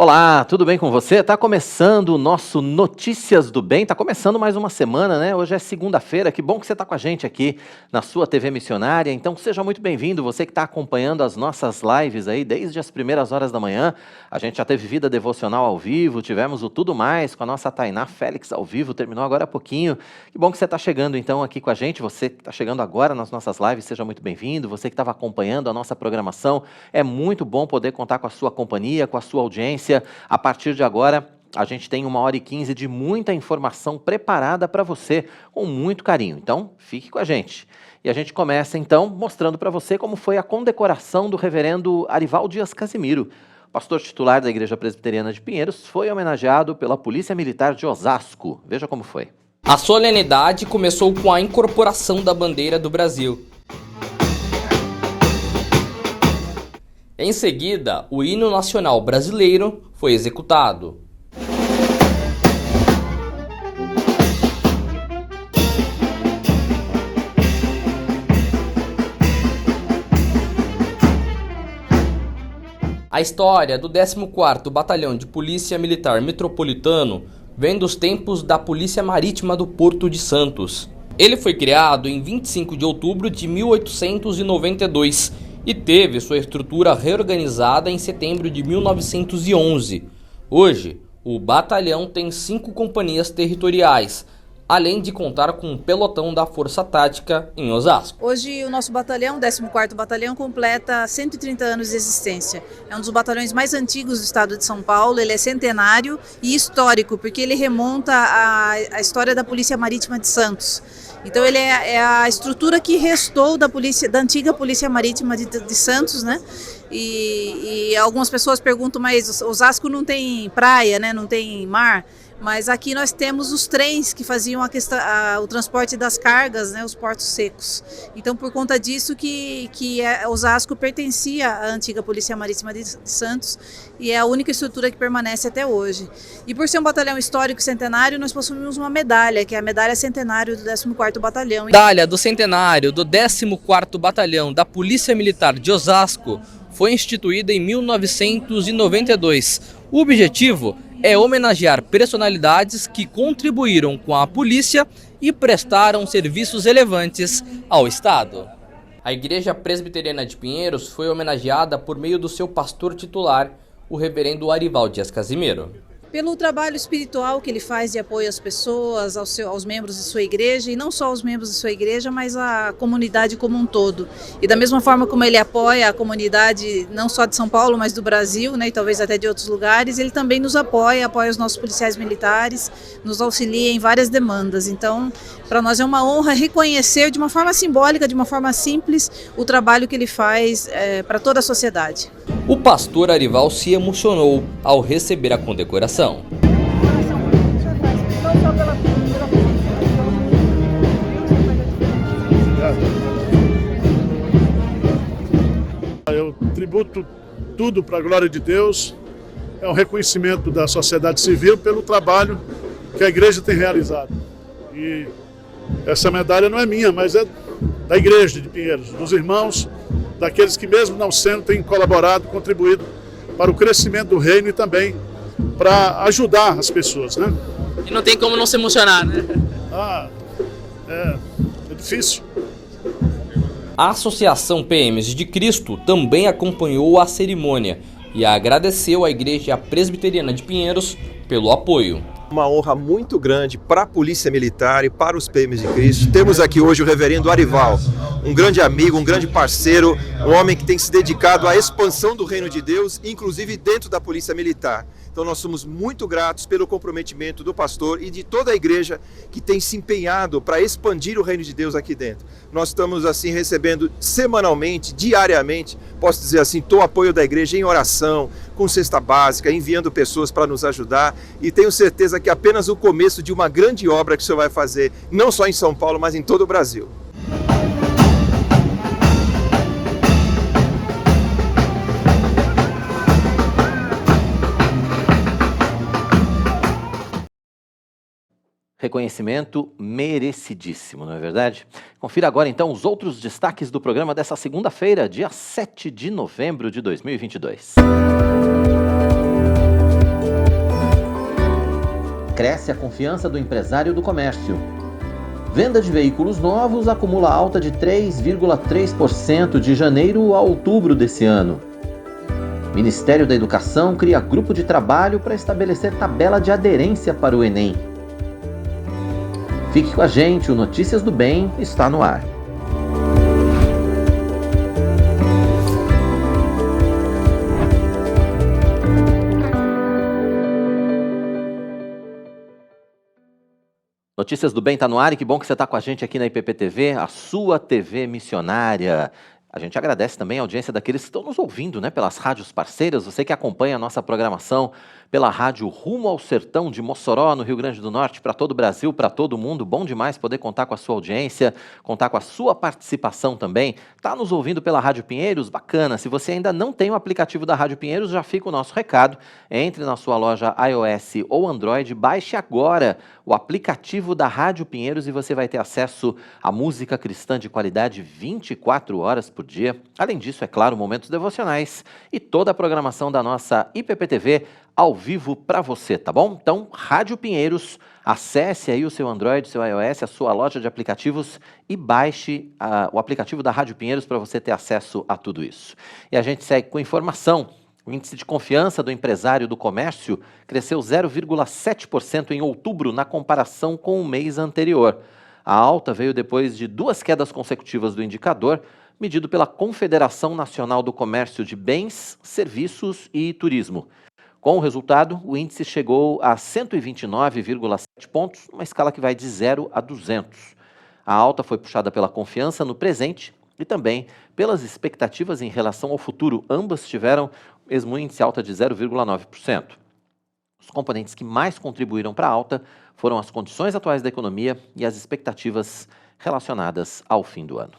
Olá, tudo bem com você? Tá começando o nosso Notícias do Bem, tá começando mais uma semana, né? Hoje é segunda-feira, que bom que você tá com a gente aqui na sua TV Missionária, então seja muito bem-vindo, você que está acompanhando as nossas lives aí desde as primeiras horas da manhã. A gente já teve vida devocional ao vivo, tivemos o Tudo Mais com a nossa Tainá Félix ao vivo, terminou agora há pouquinho. Que bom que você está chegando então aqui com a gente, você que está chegando agora nas nossas lives, seja muito bem-vindo, você que estava acompanhando a nossa programação, é muito bom poder contar com a sua companhia, com a sua audiência. A partir de agora, a gente tem 1h15 de muita informação preparada para você, com muito carinho. Então, fique com a gente. E a gente começa, então, mostrando para você como foi a condecoração do reverendo Arival Dias Casimiro. O pastor titular da Igreja Presbiteriana de Pinheiros foi homenageado pela Polícia Militar de Osasco. Veja como foi. A solenidade começou com a incorporação da bandeira do Brasil. Em seguida, o hino nacional brasileiro foi executado. A história do 14º Batalhão de Polícia Militar Metropolitano vem dos tempos da Polícia Marítima do Porto de Santos. Ele foi criado em 25 de outubro de 1892 e teve sua estrutura reorganizada em setembro de 1911. Hoje, o batalhão tem 5 companhias territoriais, além de contar com um pelotão da Força Tática em Osasco. Hoje o nosso batalhão, o 14º Batalhão, completa 130 anos de existência. É um dos batalhões mais antigos do estado de São Paulo, ele é centenário e histórico, porque ele remonta à história da Polícia Marítima de Santos. Então ele é a estrutura que restou da antiga Polícia Marítima de Santos, né? E algumas pessoas perguntam, mas Osasco não tem praia, né? Não tem mar? Mas aqui nós temos os trens que faziam o transporte das cargas, né, os portos secos. Então, por conta disso que Osasco pertencia à antiga Polícia Marítima de Santos e é a única estrutura que permanece até hoje. E por ser um batalhão histórico centenário, nós possuímos uma medalha, que é a medalha centenário do 14º Batalhão. Medalha do centenário do 14º Batalhão da Polícia Militar de Osasco foi instituída em 1992. O objetivo é homenagear personalidades que contribuíram com a polícia e prestaram serviços relevantes ao Estado. A Igreja Presbiteriana de Pinheiros foi homenageada por meio do seu pastor titular, o reverendo Arival Dias Casimiro. Pelo trabalho espiritual que ele faz de apoio às pessoas, aos membros de sua igreja, e não só aos membros de sua igreja, mas à comunidade como um todo. E da mesma forma como ele apoia a comunidade, não só de São Paulo, mas do Brasil, né, e talvez até de outros lugares, ele também nos apoia os nossos policiais militares, nos auxilia em várias demandas. Então, para nós é uma honra reconhecer de uma forma simbólica, de uma forma simples, o trabalho que ele faz para toda a sociedade. O pastor Arival se emocionou ao receber a condecoração. Eu tributo tudo para a glória de Deus, é um reconhecimento da sociedade civil pelo trabalho que a igreja tem realizado. E essa medalha não é minha, mas é da igreja de Pinheiros, dos irmãos, daqueles que mesmo não sendo têm colaborado, contribuído para o crescimento do reino e também para ajudar as pessoas, né? E não tem como não se emocionar, né? É difícil. A Associação PMs de Cristo também acompanhou a cerimônia e agradeceu à Igreja Presbiteriana de Pinheiros pelo apoio. Uma honra muito grande para a Polícia Militar e para os PMs de Cristo. Temos aqui hoje o reverendo Arival, um grande amigo, um grande parceiro, um homem que tem se dedicado à expansão do reino de Deus, inclusive dentro da Polícia Militar. Então nós somos muito gratos pelo comprometimento do pastor e de toda a igreja que tem se empenhado para expandir o reino de Deus aqui dentro. Nós estamos assim recebendo semanalmente, diariamente, posso dizer assim, todo o apoio da igreja em oração, com cesta básica, enviando pessoas para nos ajudar e tenho certeza que é apenas o começo de uma grande obra que o senhor vai fazer, não só em São Paulo, mas em todo o Brasil. Reconhecimento merecidíssimo, não é verdade? Confira agora então os outros destaques do programa dessa segunda-feira, dia 7 de novembro de 2022. cresce a confiança do empresário do comércio. Venda de veículos novos acumula alta de 3,3% de janeiro a outubro desse ano. Ministério da Educação cria grupo de trabalho para estabelecer tabela de aderência para o Enem. Fique com a gente, o Notícias do Bem está no ar. Notícias do Bem está no ar e que bom que você está com a gente aqui na IPPTV, a sua TV missionária. A gente agradece também a audiência daqueles que estão nos ouvindo, né, pelas rádios parceiras, você que acompanha a nossa programação pela rádio Rumo ao Sertão de Mossoró, no Rio Grande do Norte, para todo o Brasil, para todo mundo. Bom demais poder contar com a sua audiência, contar com a sua participação também. Está nos ouvindo pela Rádio Pinheiros? Bacana. Se você ainda não tem o aplicativo da Rádio Pinheiros, já fica o nosso recado. Entre na sua loja iOS ou Android, baixe agora o aplicativo da Rádio Pinheiros e você vai ter acesso à música cristã de qualidade 24 horas por dia. Além disso, é claro, momentos devocionais e toda a programação da nossa IPPTV ao vivo para você, tá bom? Então, Rádio Pinheiros, acesse aí o seu Android, seu iOS, a sua loja de aplicativos e baixe o aplicativo da Rádio Pinheiros para você ter acesso a tudo isso. E a gente segue com informação. O índice de confiança do empresário do comércio cresceu 0,7% em outubro na comparação com o mês anterior. A alta veio depois de 2 quedas consecutivas do indicador, medido pela Confederação Nacional do Comércio de Bens, Serviços e Turismo. Com o resultado, o índice chegou a 129,7 pontos, uma escala que vai de 0 a 200. A alta foi puxada pela confiança no presente e também pelas expectativas em relação ao futuro. Ambas tiveram o mesmo índice alta de 0,9%. Os componentes que mais contribuíram para a alta foram as condições atuais da economia e as expectativas relacionadas ao fim do ano.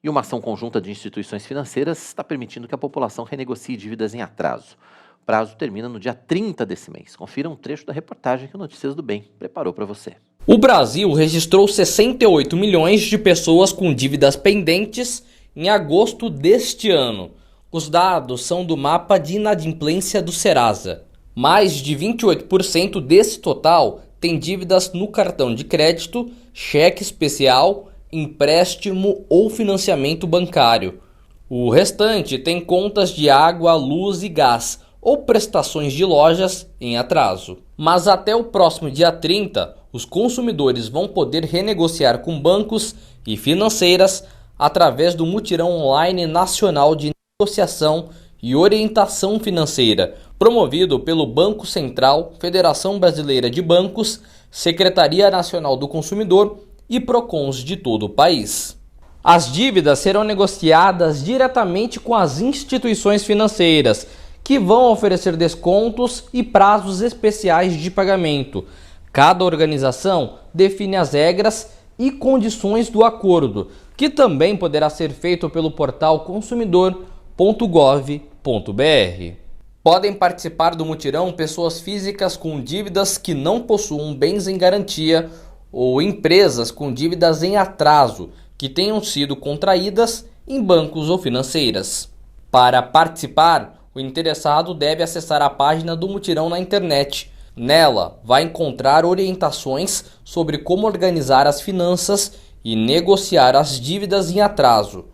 E uma ação conjunta de instituições financeiras está permitindo que a população renegocie dívidas em atraso. O prazo termina no dia 30 desse mês. Confira um trecho da reportagem que o Notícias do Bem preparou para você. O Brasil registrou 68 milhões de pessoas com dívidas pendentes em agosto deste ano. Os dados são do mapa de inadimplência do Serasa. Mais de 28% desse total tem dívidas no cartão de crédito, cheque especial, empréstimo ou financiamento bancário. O restante tem contas de água, luz e gás ou prestações de lojas em atraso. Mas até o próximo dia 30, os consumidores vão poder renegociar com bancos e financeiras através do Mutirão Online Nacional de Negociação e Orientação Financeira, promovido pelo Banco Central, Federação Brasileira de Bancos, Secretaria Nacional do Consumidor e Procons de todo o país. As dívidas serão negociadas diretamente com as instituições financeiras, que vão oferecer descontos e prazos especiais de pagamento. Cada organização define as regras e condições do acordo, que também poderá ser feito pelo portal consumidor.gov.br. Podem participar do mutirão pessoas físicas com dívidas que não possuam bens em garantia ou empresas com dívidas em atraso que tenham sido contraídas em bancos ou financeiras. Para participar, o interessado deve acessar a página do mutirão na internet. Nela, vai encontrar orientações sobre como organizar as finanças e negociar as dívidas em atraso.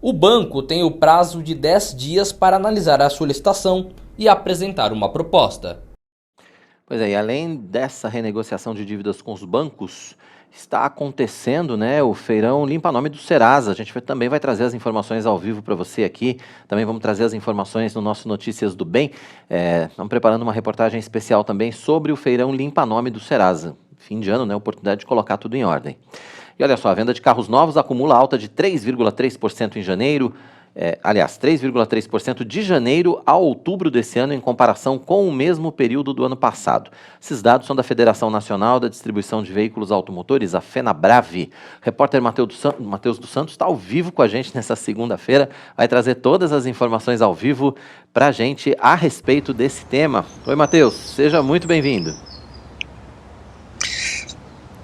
O banco tem o prazo de 10 dias para analisar a solicitação e apresentar uma proposta. Pois é, e além dessa renegociação de dívidas com os bancos, está acontecendo, né, o feirão Limpa Nome do Serasa. A gente também vai trazer as informações ao vivo para você aqui. Também vamos trazer as informações no nosso Notícias do Bem. Estamos preparando uma reportagem especial também sobre o feirão Limpa Nome do Serasa. Fim de ano, né, oportunidade de colocar tudo em ordem. E olha só, a venda de carros novos acumula alta de 3,3% em janeiro. 3,3% de janeiro a outubro desse ano em comparação com o mesmo período do ano passado. Esses dados são da Federação Nacional da Distribuição de Veículos Automotores, a FenaBrave. O repórter Matheus dos Santos está ao vivo com a gente nessa segunda-feira, vai trazer todas as informações ao vivo para a gente a respeito desse tema. Oi, Matheus, seja muito bem-vindo.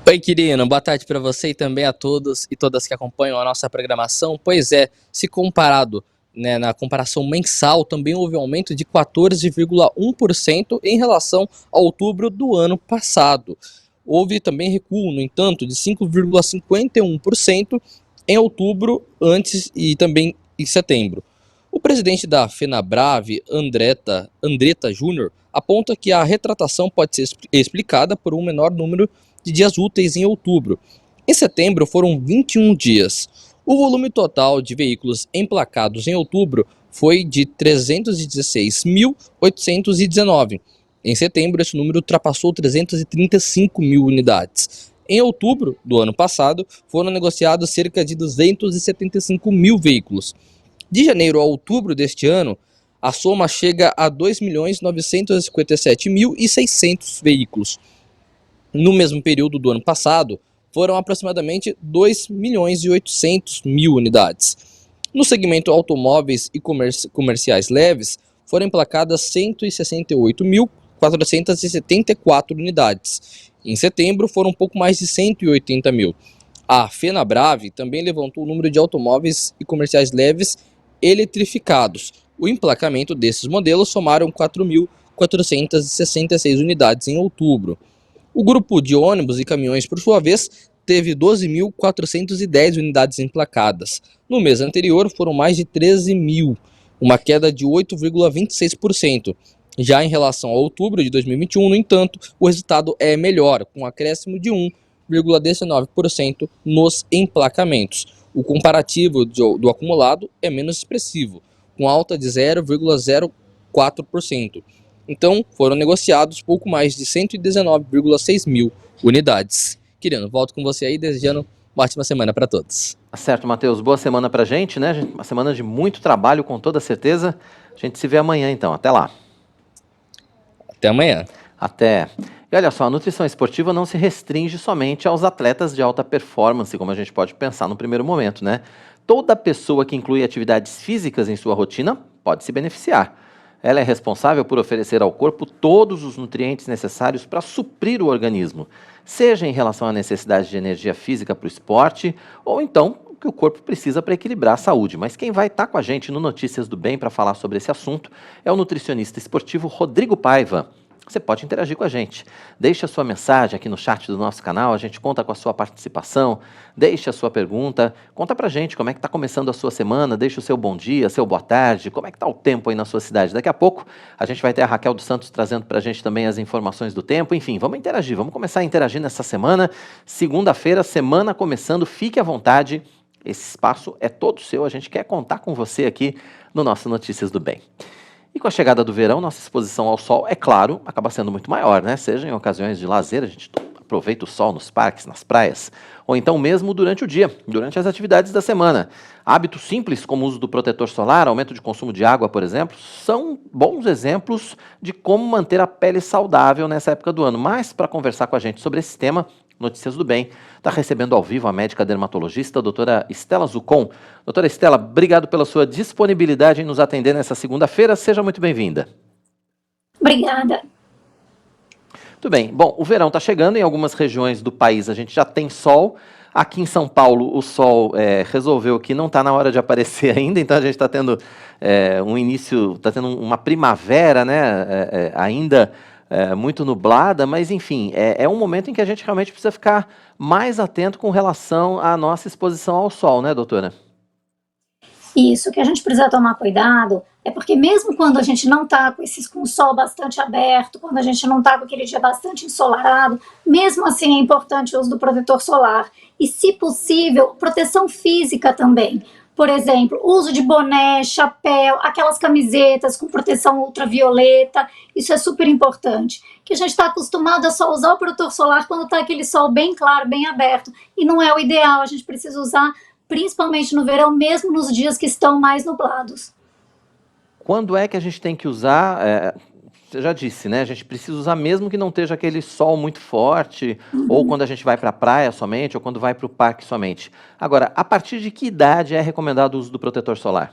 Oi, Quirino, boa tarde para você e também a todos e todas que acompanham a nossa programação. Pois é, se comparado né, na comparação mensal, também houve um aumento de 14,1% em relação a outubro do ano passado. Houve também recuo, no entanto, de 5,51% em outubro antes e também em setembro. O presidente da FenaBrave, Andretta Júnior, aponta que a retratação pode ser explicada por um menor número de dias úteis em outubro. Em setembro foram 21 dias. O volume total de veículos emplacados em outubro foi de 316.819. Em setembro, esse número ultrapassou 335 mil unidades. Em outubro do ano passado, foram negociados cerca de 275 mil veículos. De janeiro a outubro deste ano, a soma chega a 2.957.600 veículos. No mesmo período do ano passado, foram aproximadamente 2.800.000 unidades. No segmento automóveis e comerciais leves, foram emplacadas 168.474 unidades. Em setembro, foram um pouco mais de 180 mil. A FenaBrave também levantou o número de automóveis e comerciais leves eletrificados. O emplacamento desses modelos somaram 4.466 unidades em outubro. O grupo de ônibus e caminhões, por sua vez, teve 12.410 unidades emplacadas. No mês anterior, foram mais de 13 mil, uma queda de 8,26%. Já em relação a outubro de 2021, no entanto, o resultado é melhor, com um acréscimo de 1,19% nos emplacamentos. O comparativo do acumulado é menos expressivo, com alta de 0,04%. Então, foram negociados pouco mais de 119,6 mil unidades. Querido, volto com você aí, desejando uma ótima semana para todos. Certo, Matheus. Boa semana pra gente, né? Uma semana de muito trabalho, com toda certeza. A gente se vê amanhã, então. Até lá. Até amanhã. Até. E olha só, a nutrição esportiva não se restringe somente aos atletas de alta performance, como a gente pode pensar no primeiro momento, né? Toda pessoa que inclui atividades físicas em sua rotina pode se beneficiar. Ela é responsável por oferecer ao corpo todos os nutrientes necessários para suprir o organismo, seja em relação à necessidade de energia física para o esporte, ou então o que o corpo precisa para equilibrar a saúde. Mas quem vai estar com a gente no Notícias do Bem para falar sobre esse assunto é o nutricionista esportivo Rodrigo Paiva. Você pode interagir com a gente. Deixe a sua mensagem aqui no chat do nosso canal, a gente conta com a sua participação, deixe a sua pergunta, conta pra gente como é que está começando a sua semana, deixe o seu bom dia, seu boa tarde, como é que está o tempo aí na sua cidade. Daqui a pouco a gente vai ter a Raquel dos Santos trazendo pra gente também as informações do tempo. Enfim, vamos interagir, vamos começar a interagir nessa semana. Segunda-feira, semana começando, fique à vontade, esse espaço é todo seu, a gente quer contar com você aqui no nosso Notícias do Bem. E com a chegada do verão, nossa exposição ao sol, é claro, acaba sendo muito maior, né? Seja em ocasiões de lazer, a gente aproveita o sol nos parques, nas praias, ou então mesmo durante o dia, durante as atividades da semana. Hábitos simples, como o uso do protetor solar, aumento de consumo de água, por exemplo, são bons exemplos de como manter a pele saudável nessa época do ano. Mas, para conversar com a gente sobre esse tema, Notícias do Bem está recebendo ao vivo a médica dermatologista, a doutora Estela Zucon. Doutora Estela, obrigado pela sua disponibilidade em nos atender nessa segunda-feira. Seja muito bem-vinda. Obrigada. Muito bem. Bom, o verão está chegando, em algumas regiões do país a gente já tem sol. Aqui em São Paulo o sol resolveu que não está na hora de aparecer ainda, então a gente está tendo um início, está tendo uma primavera, né, ainda muito nublada, mas enfim, é um momento em que a gente realmente precisa ficar mais atento com relação à nossa exposição ao sol, né, doutora? Isso, que a gente precisa tomar cuidado é porque mesmo quando a gente não está com o sol bastante aberto, quando a gente não está com aquele dia bastante ensolarado, mesmo assim é importante o uso do protetor solar. E, se possível, proteção física também. Por exemplo, uso de boné, chapéu, aquelas camisetas com proteção ultravioleta, isso é super importante. Que a gente está acostumado a só usar o protetor solar quando está aquele sol bem claro, bem aberto. E não é o ideal, a gente precisa usar principalmente no verão, mesmo nos dias que estão mais nublados. Quando é que a gente tem que usar? Você já disse, né? A gente precisa usar mesmo que não esteja aquele sol muito forte, ou quando a gente vai para a praia somente, ou quando vai para o parque somente. Agora, a partir de que idade é recomendado o uso do protetor solar?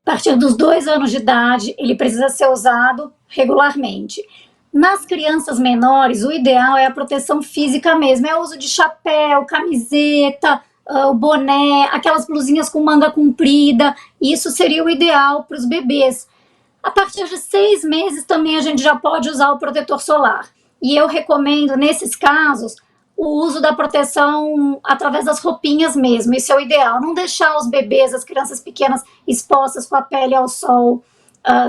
A partir dos 2 anos de idade, ele precisa ser usado regularmente. Nas crianças menores, o ideal é a proteção física mesmo, é o uso de chapéu, camiseta, o boné, aquelas blusinhas com manga comprida, isso seria o ideal para os bebês. A partir de 6 meses também a gente já pode usar o protetor solar. E eu recomendo, nesses casos, o uso da proteção através das roupinhas mesmo, isso é o ideal. Não deixar os bebês, as crianças pequenas, expostas com a pele ao sol,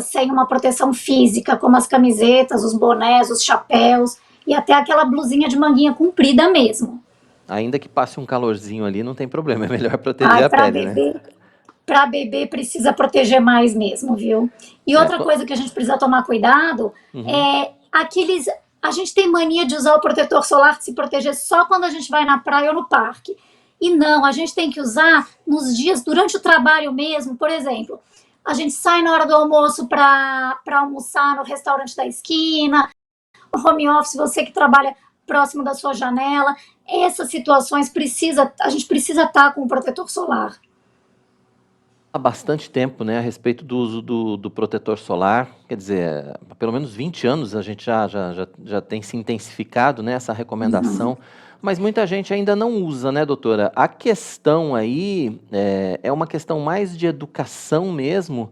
sem uma proteção física, como as camisetas, os bonés, os chapéus e até aquela blusinha de manguinha comprida mesmo. Ainda que passe um calorzinho ali, não tem problema, é melhor proteger a pele, né? Para bebê precisa proteger mais mesmo, viu? E outra coisa que a gente precisa tomar cuidado é aqueles... A gente tem mania de usar o protetor solar, de se proteger só quando a gente vai na praia ou no parque. E não, a gente tem que usar nos dias, durante o trabalho mesmo. Por exemplo, a gente sai na hora do almoço para almoçar no restaurante da esquina, home office, você que trabalha próximo da sua janela. Essas situações a gente precisa estar com o protetor solar. Há bastante tempo, né, a respeito do uso do protetor solar, quer dizer, há pelo menos 20 anos a gente já tem se intensificado, né, essa recomendação, mas muita gente ainda não usa, né, doutora? A questão aí é uma questão mais de educação mesmo,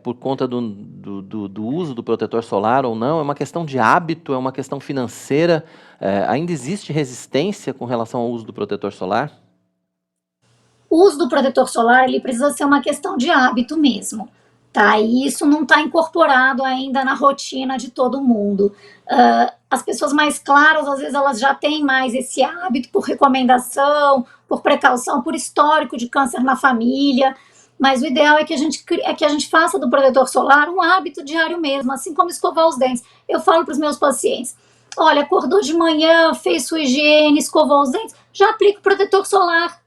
por conta do uso do protetor solar ou não, é uma questão de hábito, é uma questão financeira, ainda existe resistência com relação ao uso do protetor solar? O uso do protetor solar, ele precisa ser uma questão de hábito mesmo, tá? E isso não está incorporado ainda na rotina de todo mundo. As pessoas mais claras, às vezes, elas já têm mais esse hábito por recomendação, por precaução, por histórico de câncer na família, mas o ideal é que a gente faça do protetor solar um hábito diário mesmo, assim como escovar os dentes. Eu falo para os meus pacientes, olha, acordou de manhã, fez sua higiene, escovou os dentes, já aplica o protetor solar.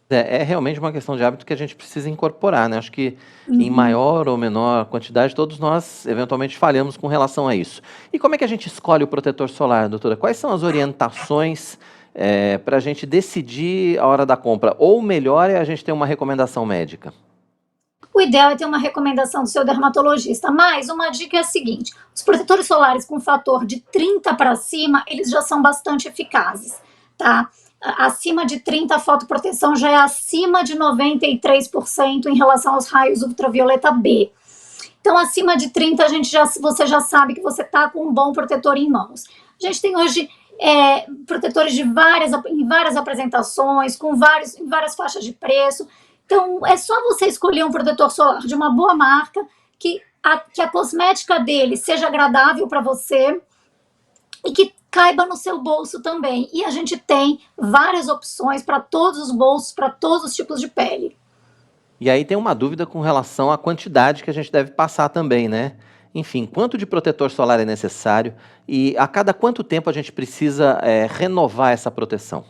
É realmente uma questão de hábito que a gente precisa incorporar, né? Acho que em maior ou menor quantidade, todos nós eventualmente falhamos com relação a isso. E como é que a gente escolhe o protetor solar, doutora? Quais são as orientações para a gente decidir a hora da compra? Ou melhor é a gente ter uma recomendação médica? O ideal é ter uma recomendação do seu dermatologista, mas uma dica é a seguinte, os protetores solares com fator de 30 para cima, eles já são bastante eficazes, tá? Acima de 30, a fotoproteção já é acima de 93% em relação aos raios ultravioleta B. Então, acima de 30, você já sabe que você está com um bom protetor em mãos. A gente tem hoje protetores em várias apresentações, em várias faixas de preço. Então, é só você escolher um protetor solar de uma boa marca, que a cosmética dele seja agradável para você e que caiba no seu bolso também. E a gente tem várias opções para todos os bolsos, para todos os tipos de pele. E aí tem uma dúvida com relação à quantidade que a gente deve passar também, né? Enfim, quanto de protetor solar é necessário e a cada quanto tempo a gente precisa renovar essa proteção?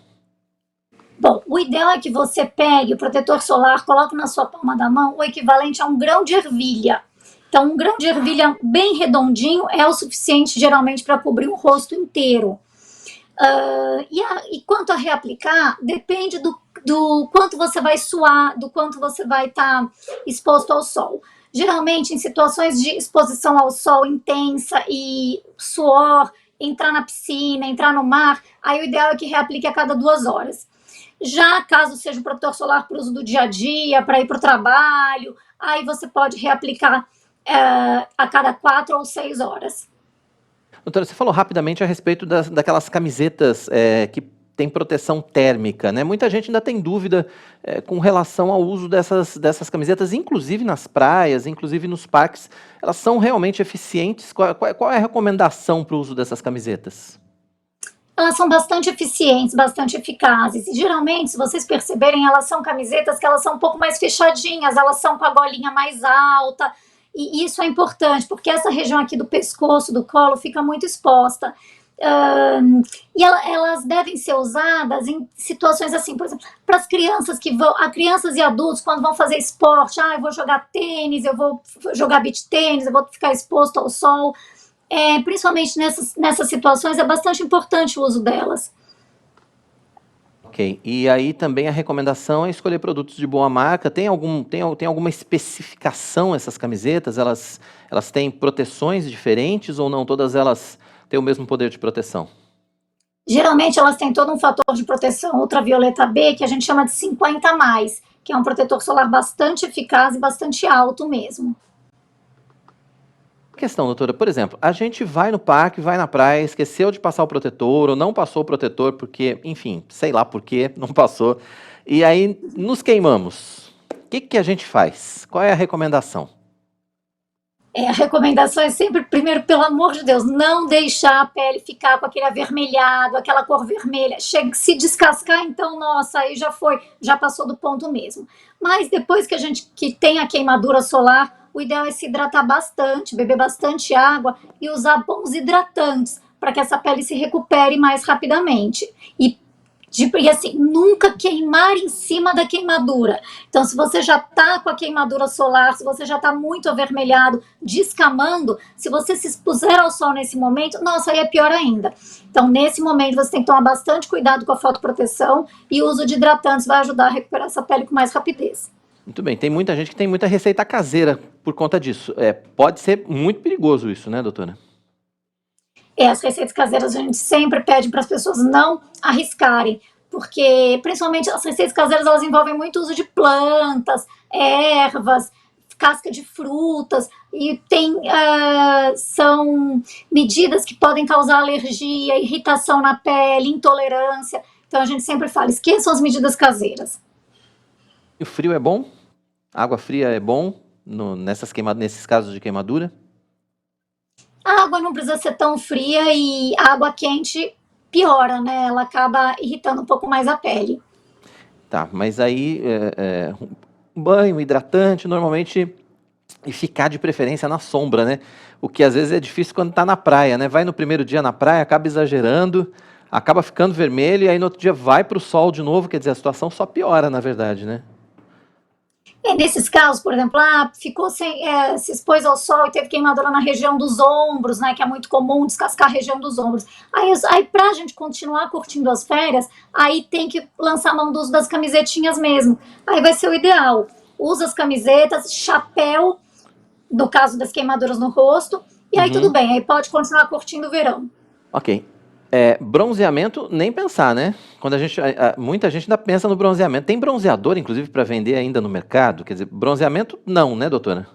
Bom, o ideal é que você pegue o protetor solar, coloque na sua palma da mão o equivalente a um grão de ervilha. Então, um grão de ervilha bem redondinho é o suficiente, geralmente, para cobrir o rosto inteiro. E quanto a reaplicar, depende do quanto você vai suar, do quanto você vai estar exposto ao sol. Geralmente, em situações de exposição ao sol intensa e suor, entrar na piscina, entrar no mar, aí o ideal é que reaplique a cada 2 horas. Já caso seja um protetor solar para uso do dia a dia, para ir para o trabalho, aí você pode reaplicar a cada 4 ou 6 horas. Doutora, você falou rapidamente a respeito daquelas camisetas que tem proteção térmica, né? Muita gente ainda tem dúvida com relação ao uso dessas camisetas, inclusive nas praias, inclusive nos parques. Elas são realmente eficientes? Qual é a recomendação para o uso dessas camisetas? Elas são bastante eficientes, bastante eficazes. E geralmente, se vocês perceberem, elas são camisetas que elas são um pouco mais fechadinhas, elas são com a golinha mais alta. E isso é importante, porque essa região aqui do pescoço, do colo, fica muito exposta. E elas devem ser usadas em situações assim, por exemplo, para as crianças crianças e adultos, quando vão fazer esporte, eu vou jogar tênis, eu vou jogar beach tênis, eu vou ficar exposto ao sol. Principalmente nessas situações, é bastante importante o uso delas. Ok, e aí também a recomendação é escolher produtos de boa marca. Tem alguma especificação essas camisetas? Elas têm proteções diferentes ou não? Todas elas têm o mesmo poder de proteção? Geralmente elas têm todo um fator de proteção ultravioleta B, que a gente chama de 50+, que é um protetor solar bastante eficaz e bastante alto mesmo. Questão, doutora, por exemplo, a gente vai no parque, vai na praia, esqueceu de passar o protetor ou não passou o protetor porque, enfim, sei lá por que não passou, e aí nos queimamos. O que a gente faz? Qual é a recomendação? A recomendação é sempre, primeiro, pelo amor de Deus, não deixar a pele ficar com aquele avermelhado, aquela cor vermelha. Chega, se descascar, então, nossa, aí já passou do ponto mesmo. Mas depois que a gente tem a queimadura solar, o ideal é se hidratar bastante, beber bastante água e usar bons hidratantes para que essa pele se recupere mais rapidamente. E assim, nunca queimar em cima da queimadura. Então, se você já está com a queimadura solar, se você já está muito avermelhado, descamando, se você se expuser ao sol nesse momento, nossa, aí é pior ainda. Então, nesse momento, você tem que tomar bastante cuidado com a fotoproteção e o uso de hidratantes vai ajudar a recuperar essa pele com mais rapidez. Muito bem, tem muita gente que tem muita receita caseira por conta disso. Pode ser muito perigoso isso, né, doutora? As receitas caseiras a gente sempre pede para as pessoas não arriscarem, porque principalmente as receitas caseiras elas envolvem muito uso de plantas, ervas, casca de frutas, e são medidas que podem causar alergia, irritação na pele, intolerância. Então a gente sempre fala, esqueçam as medidas caseiras. E o frio é bom? Água fria é bom nesses casos de queimadura? A água não precisa ser tão fria e a água quente piora, né? Ela acaba irritando um pouco mais a pele. Tá, mas aí banho, hidratante, normalmente, e ficar de preferência na sombra, né? O que às vezes é difícil quando tá na praia, né? Vai no primeiro dia na praia, acaba exagerando, acaba ficando vermelho e aí no outro dia vai pro sol de novo, quer dizer, a situação só piora, na verdade, né? Nesses casos, por exemplo, ficou se expôs ao sol e teve queimadura na região dos ombros, né, que é muito comum descascar a região dos ombros. Aí para a gente continuar curtindo as férias, aí tem que lançar mão do uso das camisetinhas mesmo. Aí vai ser o ideal. Usa as camisetas, chapéu, no caso das queimaduras no rosto, e aí tudo bem, aí pode continuar curtindo o verão. Ok. Bronzeamento, nem pensar, né? Quando muita gente ainda pensa no bronzeamento. Tem bronzeador, inclusive, para vender ainda no mercado? Quer dizer, bronzeamento não, né, doutora?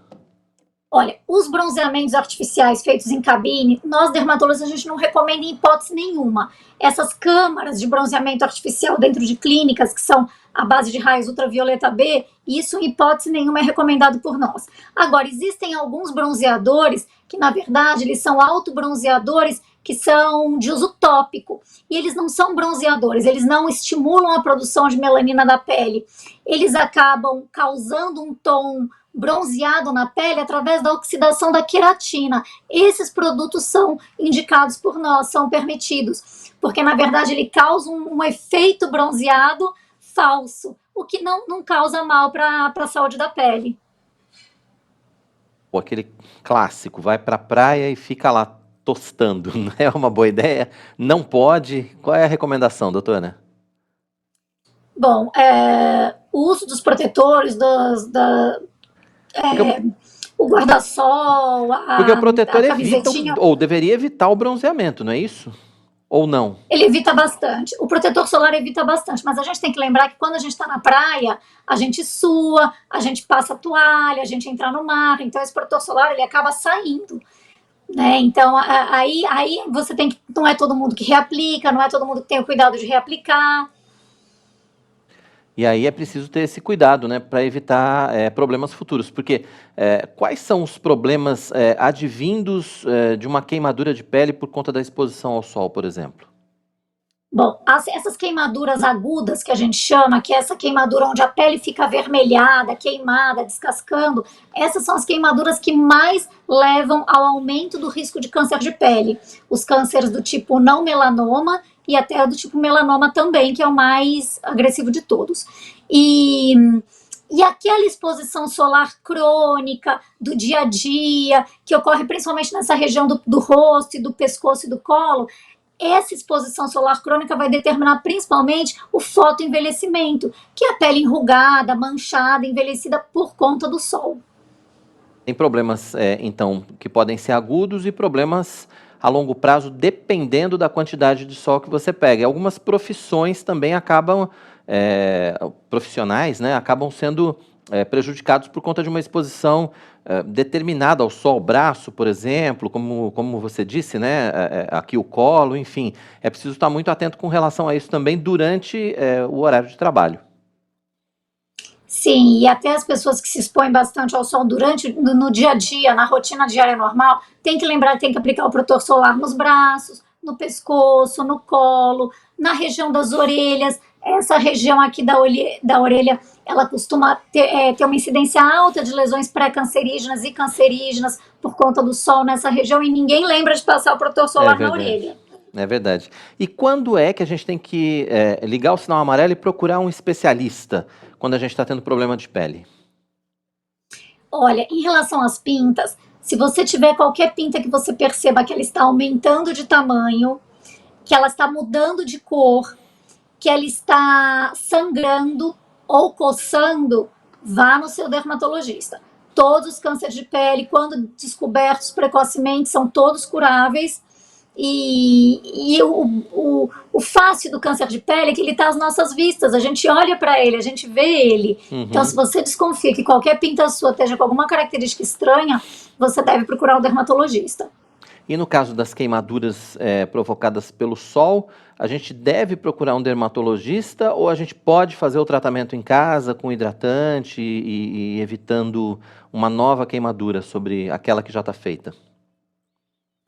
Olha, os bronzeamentos artificiais feitos em cabine, nós dermatologistas a gente não recomenda em hipótese nenhuma. Essas câmaras de bronzeamento artificial dentro de clínicas, que são à base de raios ultravioleta B, isso em hipótese nenhuma é recomendado por nós. Agora, existem alguns bronzeadores que, na verdade, eles são autobronzeadores que são de uso tópico. E eles não são bronzeadores, eles não estimulam a produção de melanina da pele. Eles acabam causando um tom bronzeado na pele através da oxidação da queratina. Esses produtos são indicados por nós, são permitidos, porque na verdade ele causa um efeito bronzeado falso, o que não causa mal para a saúde da pele. Aquele clássico, vai para a praia e fica lá tostando, não é uma boa ideia? Não pode? Qual é a recomendação, doutora? Bom, o uso dos protetores, o guarda-sol, porque o protetor a evita, ou deveria evitar o bronzeamento, não é isso? Ou não? Ele evita bastante. O protetor solar evita bastante, mas a gente tem que lembrar que quando a gente está na praia, a gente sua, a gente passa a toalha, a gente entra no mar, então esse protetor solar ele acaba saindo. Né? Então, aí você tem que. Não é todo mundo que reaplica, não é todo mundo que tem o cuidado de reaplicar. E aí é preciso ter esse cuidado, né, para evitar problemas futuros. Porque quais são os problemas advindos de uma queimadura de pele por conta da exposição ao sol, por exemplo? Bom, essas queimaduras agudas que a gente chama, que é essa queimadura onde a pele fica avermelhada, queimada, descascando, essas são as queimaduras que mais levam ao aumento do risco de câncer de pele. Os cânceres do tipo não melanoma e até do tipo melanoma também, que é o mais agressivo de todos. E aquela exposição solar crônica do dia a dia, que ocorre principalmente nessa região do rosto, e do pescoço e do colo, essa exposição solar crônica vai determinar principalmente o fotoenvelhecimento, que é a pele enrugada, manchada, envelhecida por conta do sol. Tem problemas, então, que podem ser agudos e problemas a longo prazo, dependendo da quantidade de sol que você pega. E algumas profissões também acabam, profissionais, né, acabam sendo prejudicados por conta de uma exposição determinada ao sol, braço, por exemplo, como você disse, né, aqui o colo, enfim. É preciso estar muito atento com relação a isso também durante o horário de trabalho. Sim, e até as pessoas que se expõem bastante ao sol no dia a dia, na rotina diária normal, tem que lembrar que tem que aplicar o protetor solar nos braços, no pescoço, no colo, na região das orelhas. Essa região aqui da orelha, ela costuma ter uma incidência alta de lesões pré-cancerígenas e cancerígenas por conta do sol nessa região, e ninguém lembra de passar o protetor solar na orelha. É verdade. E quando é que a gente tem que ligar o sinal amarelo e procurar um especialista quando a gente está tendo problema de pele? Olha, em relação às pintas, se você tiver qualquer pinta que você perceba que ela está aumentando de tamanho, que ela está mudando de cor, que ela está sangrando ou coçando, vá no seu dermatologista. Todos os cânceres de pele, quando descobertos precocemente, são todos curáveis. E o fácil do câncer de pele é que ele está às nossas vistas, a gente olha para ele, a gente vê ele. Então, se você desconfia que qualquer pinta sua esteja com alguma característica estranha, você deve procurar um dermatologista. E no caso das queimaduras provocadas pelo sol, a gente deve procurar um dermatologista ou a gente pode fazer o tratamento em casa com hidratante e evitando uma nova queimadura sobre aquela que já está feita?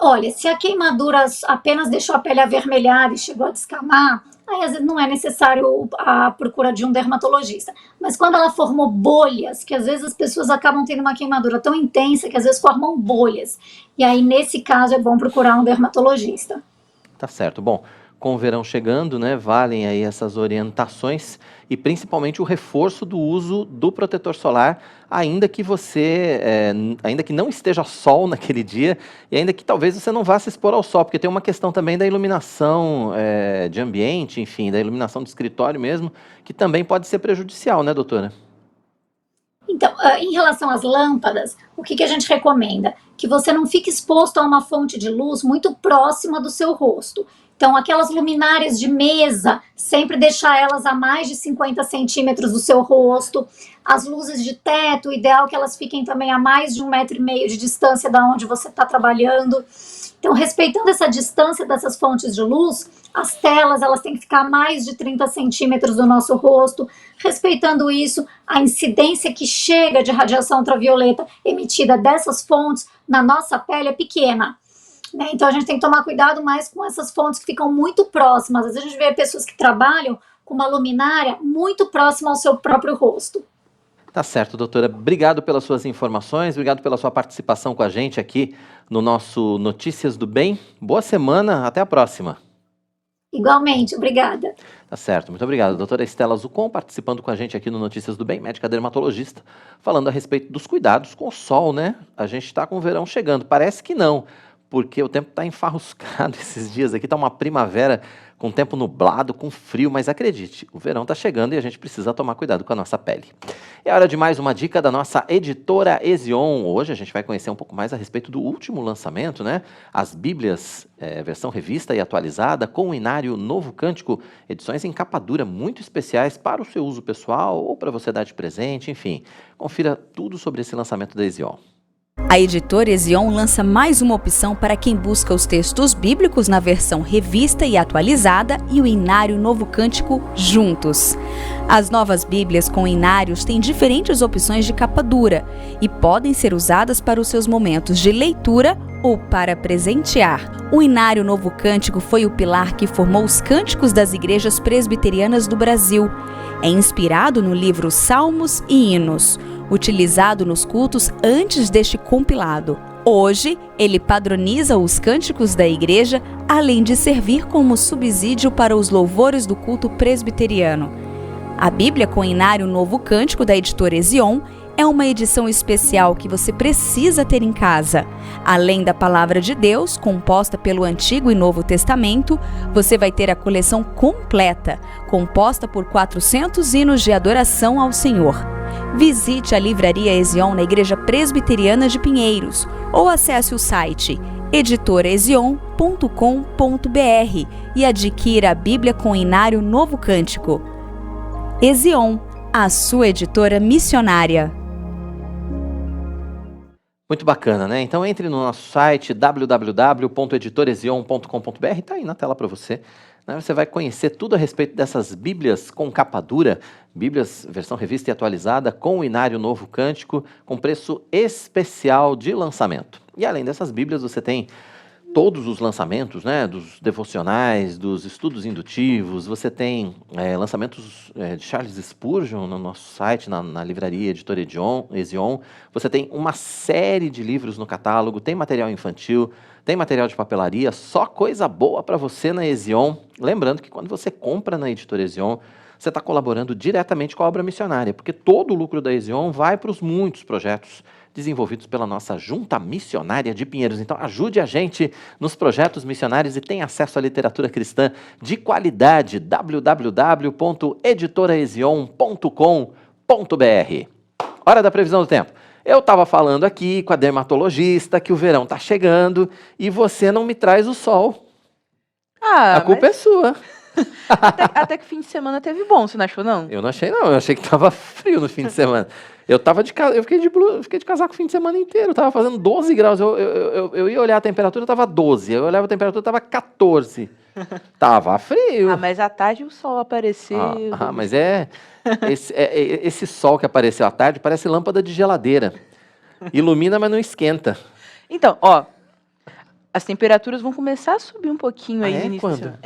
Olha, se a queimadura apenas deixou a pele avermelhada e chegou a descamar, aí às vezes não é necessário a procura de um dermatologista. Mas quando ela formou bolhas, que às vezes as pessoas acabam tendo uma queimadura tão intensa que às vezes formam bolhas. E aí, nesse caso, é bom procurar um dermatologista. Tá certo. Bom, com o verão chegando, né, valem aí essas orientações e principalmente o reforço do uso do protetor solar, ainda que ainda que não esteja sol naquele dia e ainda que talvez você não vá se expor ao sol, porque tem uma questão também da iluminação de ambiente, enfim, da iluminação do escritório mesmo, que também pode ser prejudicial, né, doutora? Então, em relação às lâmpadas, o que a gente recomenda? Que você não fique exposto a uma fonte de luz muito próxima do seu rosto. Então, aquelas luminárias de mesa, sempre deixar elas a mais de 50 centímetros do seu rosto. As luzes de teto, o ideal é que elas fiquem também a mais de 1,5 metro de distância da onde você está trabalhando. Então, respeitando essa distância dessas fontes de luz, as telas elas têm que ficar a mais de 30 centímetros do nosso rosto. Respeitando isso, a incidência que chega de radiação ultravioleta emitida dessas fontes na nossa pele é pequena. Então a gente tem que tomar cuidado mais com essas fontes que ficam muito próximas. Às vezes a gente vê pessoas que trabalham com uma luminária muito próxima ao seu próprio rosto. Tá certo, doutora. Obrigado pelas suas informações, obrigado pela sua participação com a gente aqui no nosso Notícias do Bem. Boa semana, até a próxima. Igualmente, obrigada. Tá certo, muito obrigado. Doutora Estela Zucon participando com a gente aqui no Notícias do Bem, médica dermatologista, falando a respeito dos cuidados com o sol, né? A gente está com o verão chegando, parece que não, porque o tempo está enfarruscado esses dias aqui, está uma primavera com tempo nublado, com frio, mas acredite, o verão está chegando e a gente precisa tomar cuidado com a nossa pele. É hora de mais uma dica da nossa editora Ezion. Hoje a gente vai conhecer um pouco mais a respeito do último lançamento, né? As Bíblias, versão revista e atualizada, com o Inário Novo Cântico, edições em capa dura muito especiais para o seu uso pessoal ou para você dar de presente, enfim. Confira tudo sobre esse lançamento da Ezion. A editora Ezion lança mais uma opção para quem busca os textos bíblicos na versão revista e atualizada e o Inário Novo Cântico juntos. As novas Bíblias com inários têm diferentes opções de capa dura e podem ser usadas para os seus momentos de leitura ou para presentear. O Inário Novo Cântico foi o pilar que formou os cânticos das igrejas presbiterianas do Brasil. É inspirado no livro Salmos e Hinos, utilizado nos cultos antes deste compilado. Hoje, ele padroniza os cânticos da igreja, além de servir como subsídio para os louvores do culto presbiteriano. A Bíblia com Inário Novo Cântico da editora Ezion é uma edição especial que você precisa ter em casa. Além da Palavra de Deus, composta pelo Antigo e Novo Testamento, você vai ter a coleção completa, composta por 400 hinos de adoração ao Senhor. Visite a livraria Ezion na Igreja Presbiteriana de Pinheiros ou acesse o site editoraesion.com.br e adquira a Bíblia com Inário Novo Cântico. Esion, a sua editora missionária. Muito bacana, né? Então entre no nosso site www.editoraesion.com.br, está aí na tela para você. Né? Você vai conhecer tudo a respeito dessas Bíblias com capa dura, Bíblias versão revista e atualizada, com o Inário Novo Cântico, com preço especial de lançamento. E além dessas Bíblias, você tem todos os lançamentos, né, dos devocionais, dos estudos indutivos, você tem lançamentos de Charles Spurgeon no nosso site, na livraria Editora Esion, você tem uma série de livros no catálogo, tem material infantil, tem material de papelaria, só coisa boa para você na Esion. Lembrando que quando você compra na Editora Esion, você está colaborando diretamente com a obra missionária, porque todo o lucro da Esion vai para os muitos projetos desenvolvidos pela nossa Junta Missionária de Pinheiros. Então ajude a gente nos projetos missionários e tenha acesso à literatura cristã de qualidade. www.editoraesion.com.br. Hora da previsão do tempo. Eu estava falando aqui com a dermatologista que o verão está chegando e você não me traz o sol. A culpa é sua. Até que fim de semana teve bom, você não achou, não? Eu não achei, não. Eu achei que estava frio no fim de semana. Eu fiquei de casaco o fim de semana inteiro. Estava fazendo 12 graus. Eu ia olhar a temperatura, estava 12. Eu olhava a temperatura, estava 14. Tava frio. Mas à tarde o sol apareceu. Mas esse sol que apareceu à tarde parece lâmpada de geladeira. Ilumina, mas não esquenta. Então, as temperaturas vão começar a subir um pouquinho aí no início. Quando?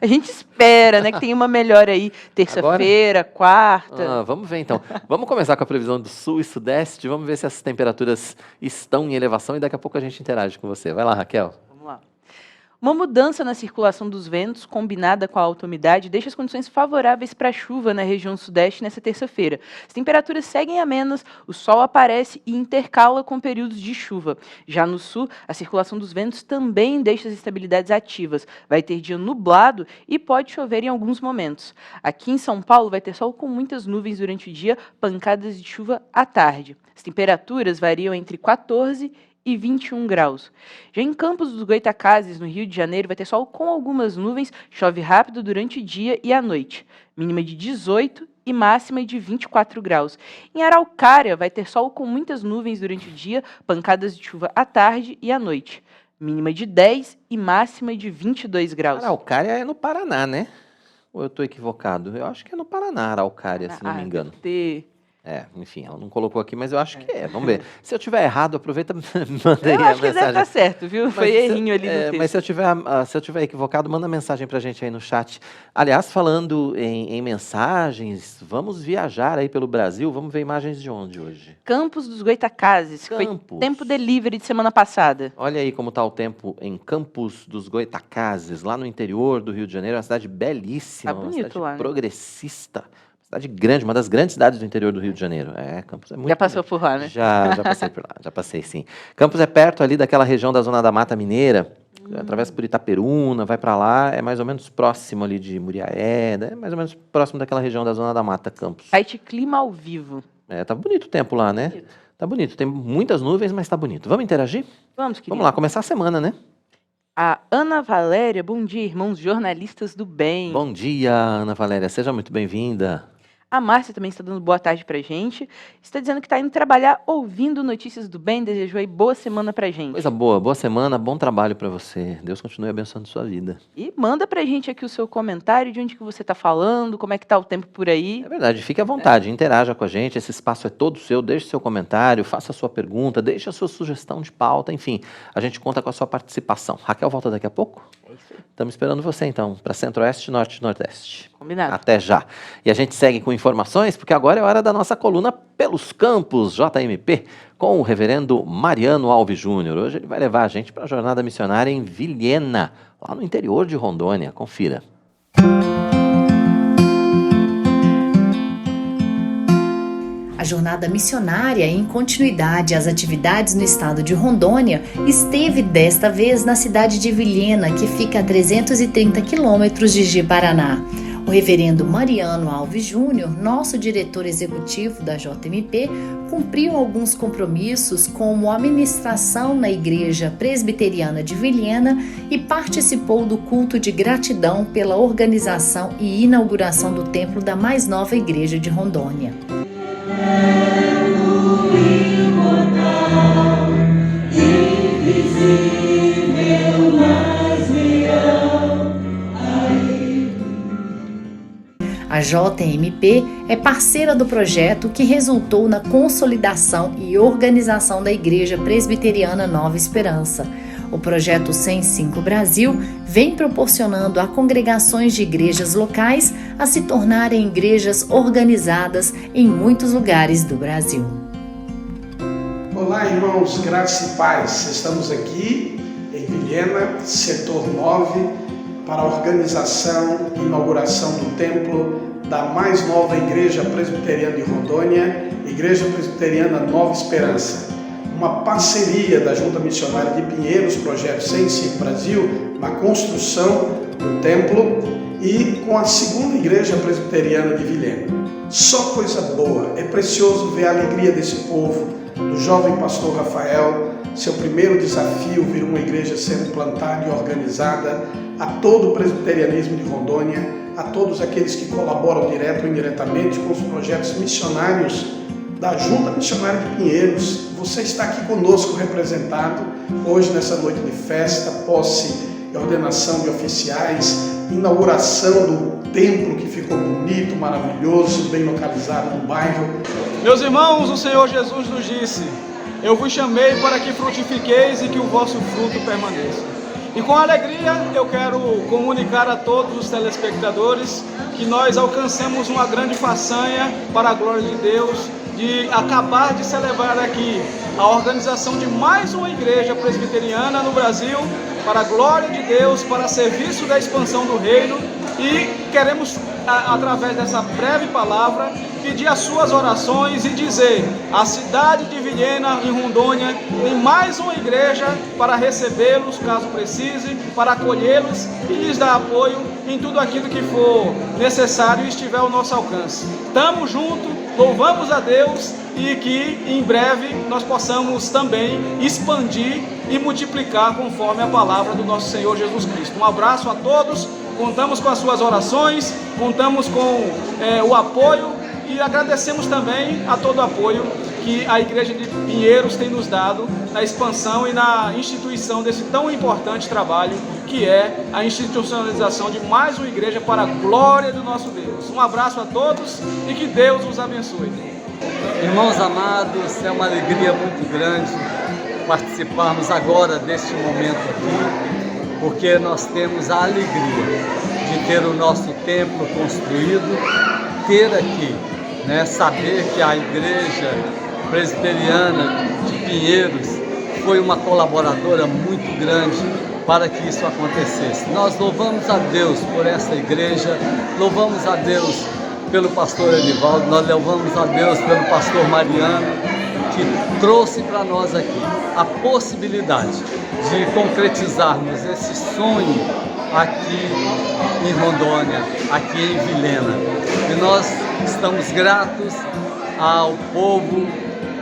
A gente espera, né, que tenha uma melhora aí terça-feira, quarta. Vamos ver então. Vamos começar com a previsão do sul e sudeste. Vamos ver se as temperaturas estão em elevação e daqui a pouco a gente interage com você. Vai lá, Raquel. Vamos lá. Uma mudança na circulação dos ventos, combinada com a alta umidade, deixa as condições favoráveis para a chuva na região sudeste nessa terça-feira. As temperaturas seguem amenas, o sol aparece e intercala com períodos de chuva. Já no sul, a circulação dos ventos também deixa as instabilidades ativas. Vai ter dia nublado e pode chover em alguns momentos. Aqui em São Paulo vai ter sol com muitas nuvens durante o dia, pancadas de chuva à tarde. As temperaturas variam entre 14 e 21 graus. Já em Campos dos Goytacazes, no Rio de Janeiro, vai ter sol com algumas nuvens, chove rápido durante o dia e à noite. Mínima de 18 e máxima de 24 graus. Em Araucária, vai ter sol com muitas nuvens durante o dia, pancadas de chuva à tarde e à noite. Mínima de 10 e máxima de 22 graus. Araucária é no Paraná, né? Ou eu estou equivocado? Eu acho que é no Paraná, Araucária, se não me engano. Enfim, ela não colocou aqui, mas eu acho que é. Vamos ver. Se eu tiver errado, aproveita e manda aí a mensagem. Eu acho que deve estar certo, viu? Foi errinho ali no texto. Mas se eu tiver equivocado, manda mensagem pra gente aí no chat. Aliás, falando em mensagens, vamos viajar aí pelo Brasil. Vamos ver imagens de onde hoje? Campos dos Goytacazes, que foi tempo delivery de semana passada. Olha aí como está o tempo em Campos dos Goytacazes, lá no interior do Rio de Janeiro. É uma cidade belíssima, bonito, uma cidade lá, né? Progressista. Cidade grande, uma das grandes cidades do interior do Rio de Janeiro. Campos é muito... Já passou por lá, né? Já passei por lá, já passei sim. Campos é perto ali daquela região da Zona da Mata Mineira, atravessa por Itaperuna, vai para lá, é mais ou menos próximo ali de Muriaé, é mais ou menos próximo daquela região da Zona da Mata, Campos. Site Clima ao Vivo. Tá bonito o tempo lá, né? Tá bonito, tem muitas nuvens, mas tá bonito. Vamos interagir? Vamos, querido. Vamos lá, começar a semana, né? A Ana Valéria, bom dia, irmãos jornalistas do bem. Bom dia, Ana Valéria, seja muito bem-vinda. A Márcia também está dando boa tarde pra gente. Está dizendo que está indo trabalhar ouvindo Notícias do Bem. Desejou aí boa semana pra gente. Coisa boa, boa semana, bom trabalho pra você. Deus continue abençoando sua vida. E manda pra gente aqui o seu comentário, de onde que você está falando, como é que tá o tempo por aí. É verdade, fique à vontade, interaja com a gente. Esse espaço é todo seu, deixe seu comentário, faça a sua pergunta, deixe a sua sugestão de pauta, enfim. A gente conta com a sua participação. Raquel volta daqui a pouco? É isso aí. Estamos esperando você então, para Centro-Oeste, Norte e Nordeste. Combinado. Até já. E a gente segue com informações, porque agora é hora da nossa coluna Pelos Campos, JMP, com o reverendo Mariano Alves Júnior. Hoje ele vai levar a gente para a jornada missionária em Vilhena, lá no interior de Rondônia. Confira. A jornada missionária, em continuidade às atividades no estado de Rondônia, esteve desta vez na cidade de Vilhena, que fica a 330 quilômetros de Ji-Paraná. O reverendo Mariano Alves Júnior, nosso diretor executivo da JMP, cumpriu alguns compromissos como a ministração na Igreja Presbiteriana de Vilhena e participou do culto de gratidão pela organização e inauguração do templo da mais nova igreja de Rondônia. A JMP é parceira do projeto que resultou na consolidação e organização da Igreja Presbiteriana Nova Esperança. O projeto 105 Brasil vem proporcionando a congregações de igrejas locais a se tornarem igrejas organizadas em muitos lugares do Brasil. Olá, irmãos, graça e paz. Estamos aqui em Vilhena, setor 9, para a organização e inauguração do templo da mais nova Igreja Presbiteriana de Rondônia, Igreja Presbiteriana Nova Esperança. Uma parceria da Junta Missionária de Pinheiros, Projeto 105 Brasil, na construção do templo e com a segunda Igreja Presbiteriana de Vilhena. Só coisa boa, é precioso ver a alegria desse povo, do jovem pastor Rafael, seu primeiro desafio vir uma igreja sendo plantada e organizada, a todo o presbiterianismo de Rondônia, a todos aqueles que colaboram direto ou indiretamente com os projetos missionários da Junta Missionária de Pinheiros. Você está aqui conosco representado hoje nessa noite de festa, posse e ordenação de oficiais, inauguração do templo que ficou bonito, maravilhoso, bem localizado no bairro. Meus irmãos, o Senhor Jesus nos disse: eu vos chamei para que frutifiqueis e que o vosso fruto permaneça. E com alegria eu quero comunicar a todos os telespectadores que nós alcançamos uma grande façanha para a glória de Deus, de acabar de celebrar aqui a organização de mais uma igreja presbiteriana no Brasil, para a glória de Deus, para serviço da expansão do reino. E queremos, através dessa breve palavra, pedir as suas orações e dizer: a cidade de Vilhena, em Rondônia, tem mais uma igreja para recebê-los, caso precise, para acolhê-los e lhes dar apoio em tudo aquilo que for necessário e estiver ao nosso alcance. Estamos juntos, louvamos a Deus e que em breve nós possamos também expandir e multiplicar conforme a palavra do nosso Senhor Jesus Cristo. Um abraço a todos, contamos com as suas orações, contamos com o apoio e agradecemos também a todo o apoio que a Igreja de Pinheiros tem nos dado na expansão e na instituição desse tão importante trabalho que é a institucionalização de mais uma igreja para a glória do nosso Deus. Um abraço a todos e que Deus os abençoe. Irmãos amados, é uma alegria muito grande participarmos agora deste momento aqui, porque nós temos a alegria de ter o nosso templo construído, ter aqui, saber que a Igreja Presbiteriana de Pinheiros foi uma colaboradora muito grande para que isso acontecesse. Nós louvamos a Deus por essa igreja, louvamos a Deus pelo pastor Edivaldo, nós louvamos a Deus pelo pastor Mariano, que trouxe para nós aqui a possibilidade de concretizarmos esse sonho aqui em Rondônia, aqui em Vilhena. E nós estamos gratos ao povo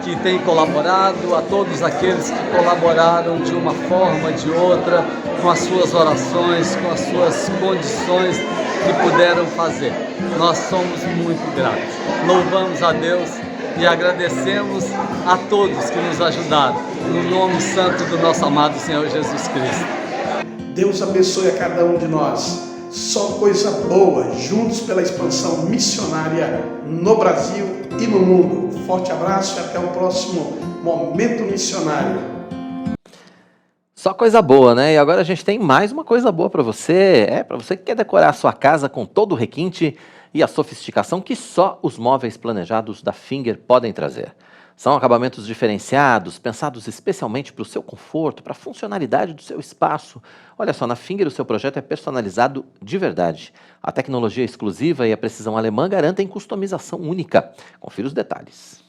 que tem colaborado, a todos aqueles que colaboraram de uma forma, de outra, com as suas orações, com as suas condições que puderam fazer. Nós somos muito gratos. Louvamos a Deus e agradecemos a todos que nos ajudaram, no nome santo do nosso amado Senhor Jesus Cristo. Deus abençoe a cada um de nós. Só coisa boa, juntos pela expansão missionária no Brasil e no mundo. Forte abraço e até o próximo Momento Missionário. Só coisa boa, né? E agora a gente tem mais uma coisa boa para você. Para você que quer decorar a sua casa com todo o requinte e a sofisticação que só os móveis planejados da Finger podem trazer. São acabamentos diferenciados, pensados especialmente para o seu conforto, para a funcionalidade do seu espaço. Olha só, na Finger o seu projeto é personalizado de verdade. A tecnologia exclusiva e a precisão alemã garantem customização única. Confira os detalhes.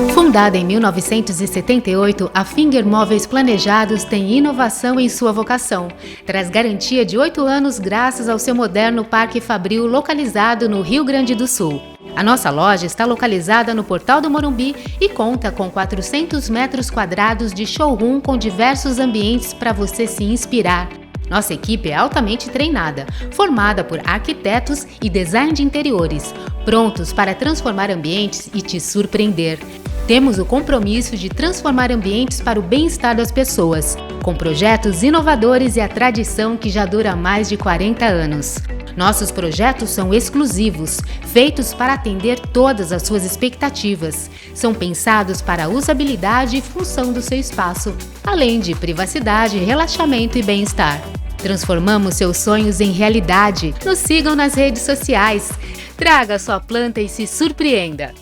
Fundada em 1978, a Finger Móveis Planejados tem inovação em sua vocação. Traz garantia de 8 anos graças ao seu moderno Parque Fabril localizado no Rio Grande do Sul. A nossa loja está localizada no Portal do Morumbi e conta com 400 metros quadrados de showroom com diversos ambientes para você se inspirar. Nossa equipe é altamente treinada, formada por arquitetos e design de interiores, prontos para transformar ambientes e te surpreender. Temos o compromisso de transformar ambientes para o bem-estar das pessoas, com projetos inovadores e a tradição que já dura mais de 40 anos. Nossos projetos são exclusivos, feitos para atender todas as suas expectativas. São pensados para a usabilidade e função do seu espaço, além de privacidade, relaxamento e bem-estar. Transformamos seus sonhos em realidade. Nos sigam nas redes sociais. Traga sua planta e se surpreenda.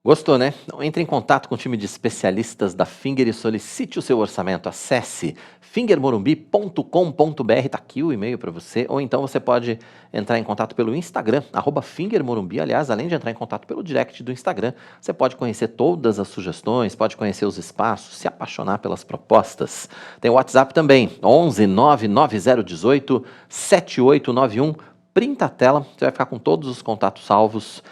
Gostou, né? Então, entre em contato com o time de especialistas da Finger e solicite o seu orçamento. Acesse fingermorumbi.com.br, tá aqui o e-mail para você, ou então você pode entrar em contato pelo Instagram, @fingermorumbi. Aliás, além de entrar em contato pelo direct do Instagram, você pode conhecer todas as sugestões, pode conhecer os espaços, se apaixonar pelas propostas. Tem o WhatsApp também, 11 99018 7891. Printa a tela, você vai ficar com todos os contatos salvos.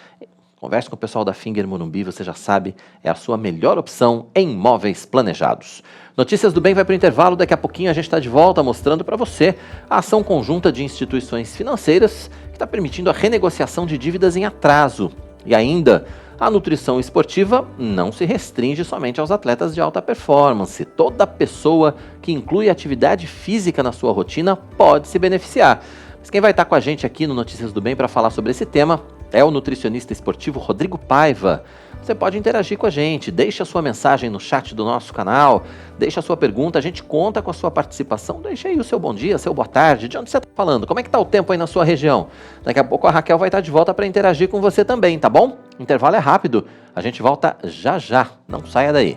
Converse com o pessoal da Finger Morumbi, você já sabe, é a sua melhor opção em móveis planejados. Notícias do Bem vai para o intervalo, daqui a pouquinho a gente está de volta mostrando para você a ação conjunta de instituições financeiras que está permitindo a renegociação de dívidas em atraso. E ainda, a nutrição esportiva não se restringe somente aos atletas de alta performance. Toda pessoa que inclui atividade física na sua rotina pode se beneficiar. Mas quem vai estar com a gente aqui no Notícias do Bem para falar sobre esse tema é o nutricionista esportivo Rodrigo Paiva. Você pode interagir com a gente, deixa a sua mensagem no chat do nosso canal, deixa a sua pergunta, a gente conta com a sua participação, deixa aí o seu bom dia, seu boa tarde, de onde você está falando, como é que está o tempo aí na sua região? Daqui a pouco a Raquel vai estar de volta para interagir com você também, tá bom? O intervalo é rápido, a gente volta já já, não saia daí.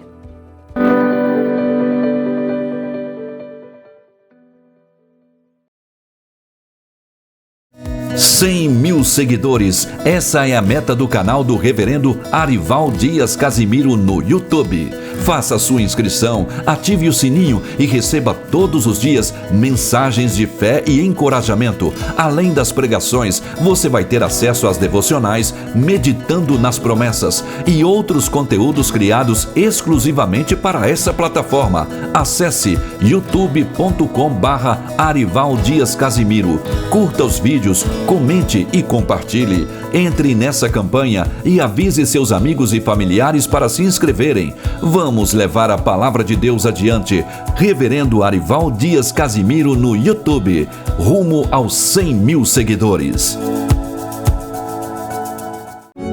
100 mil seguidores, essa é a meta do canal do Reverendo Arival Dias Casimiro no YouTube. Faça sua inscrição, ative o sininho e receba todos os dias mensagens de fé e encorajamento. Além das pregações, você vai ter acesso às devocionais, meditando nas promessas e outros conteúdos criados exclusivamente para essa plataforma. Acesse youtube.com/Arival Dias Casimiro. Curta os vídeos, comente e compartilhe. Entre nessa campanha e avise seus amigos e familiares para se inscreverem. Vamos levar a palavra de Deus adiante. Reverendo Arival Dias Casimiro no YouTube. Rumo aos 100 mil seguidores.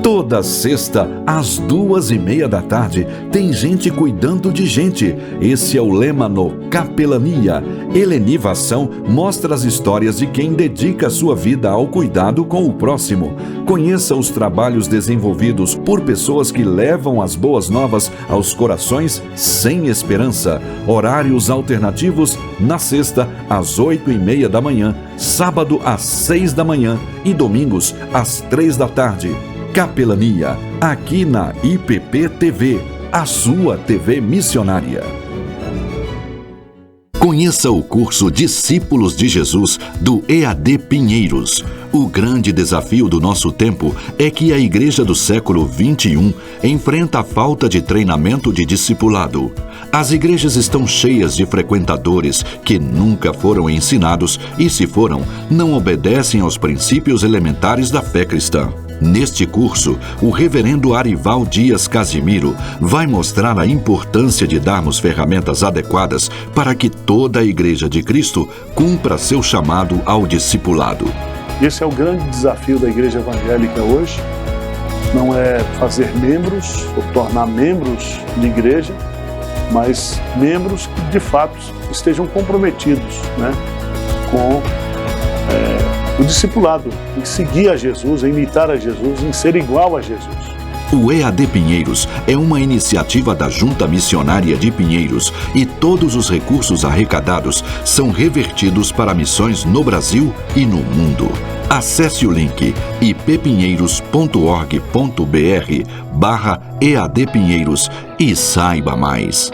Toda sexta, às 2:30 da tarde, tem gente cuidando de gente. Esse é o lema no Capelania. Helenivação mostra as histórias de quem dedica sua vida ao cuidado com o próximo. Conheça os trabalhos desenvolvidos por pessoas que levam as boas novas aos corações sem esperança. Horários alternativos na sexta, às 8:30 da manhã, sábado às 6 da manhã e domingos às 3 da tarde. Capelania, aqui na IPP TV, a sua TV missionária. Conheça o curso Discípulos de Jesus do EAD Pinheiros. O grande desafio do nosso tempo é que a igreja do século XXI enfrenta a falta de treinamento de discipulado. As igrejas estão cheias de frequentadores que nunca foram ensinados e, se foram, não obedecem aos princípios elementares da fé cristã. Neste curso, o reverendo Arival Dias Casimiro vai mostrar a importância de darmos ferramentas adequadas para que toda a Igreja de Cristo cumpra seu chamado ao discipulado. Esse é o grande desafio da Igreja Evangélica hoje. Não é fazer membros ou tornar membros de igreja, mas membros que de fato estejam comprometidos, com o discipulado, em seguir a Jesus, em imitar a Jesus, em ser igual a Jesus. O EAD Pinheiros é uma iniciativa da Junta Missionária de Pinheiros e todos os recursos arrecadados são revertidos para missões no Brasil e no mundo. Acesse o link ippinheiros.org.br/EAD Pinheiros e saiba mais.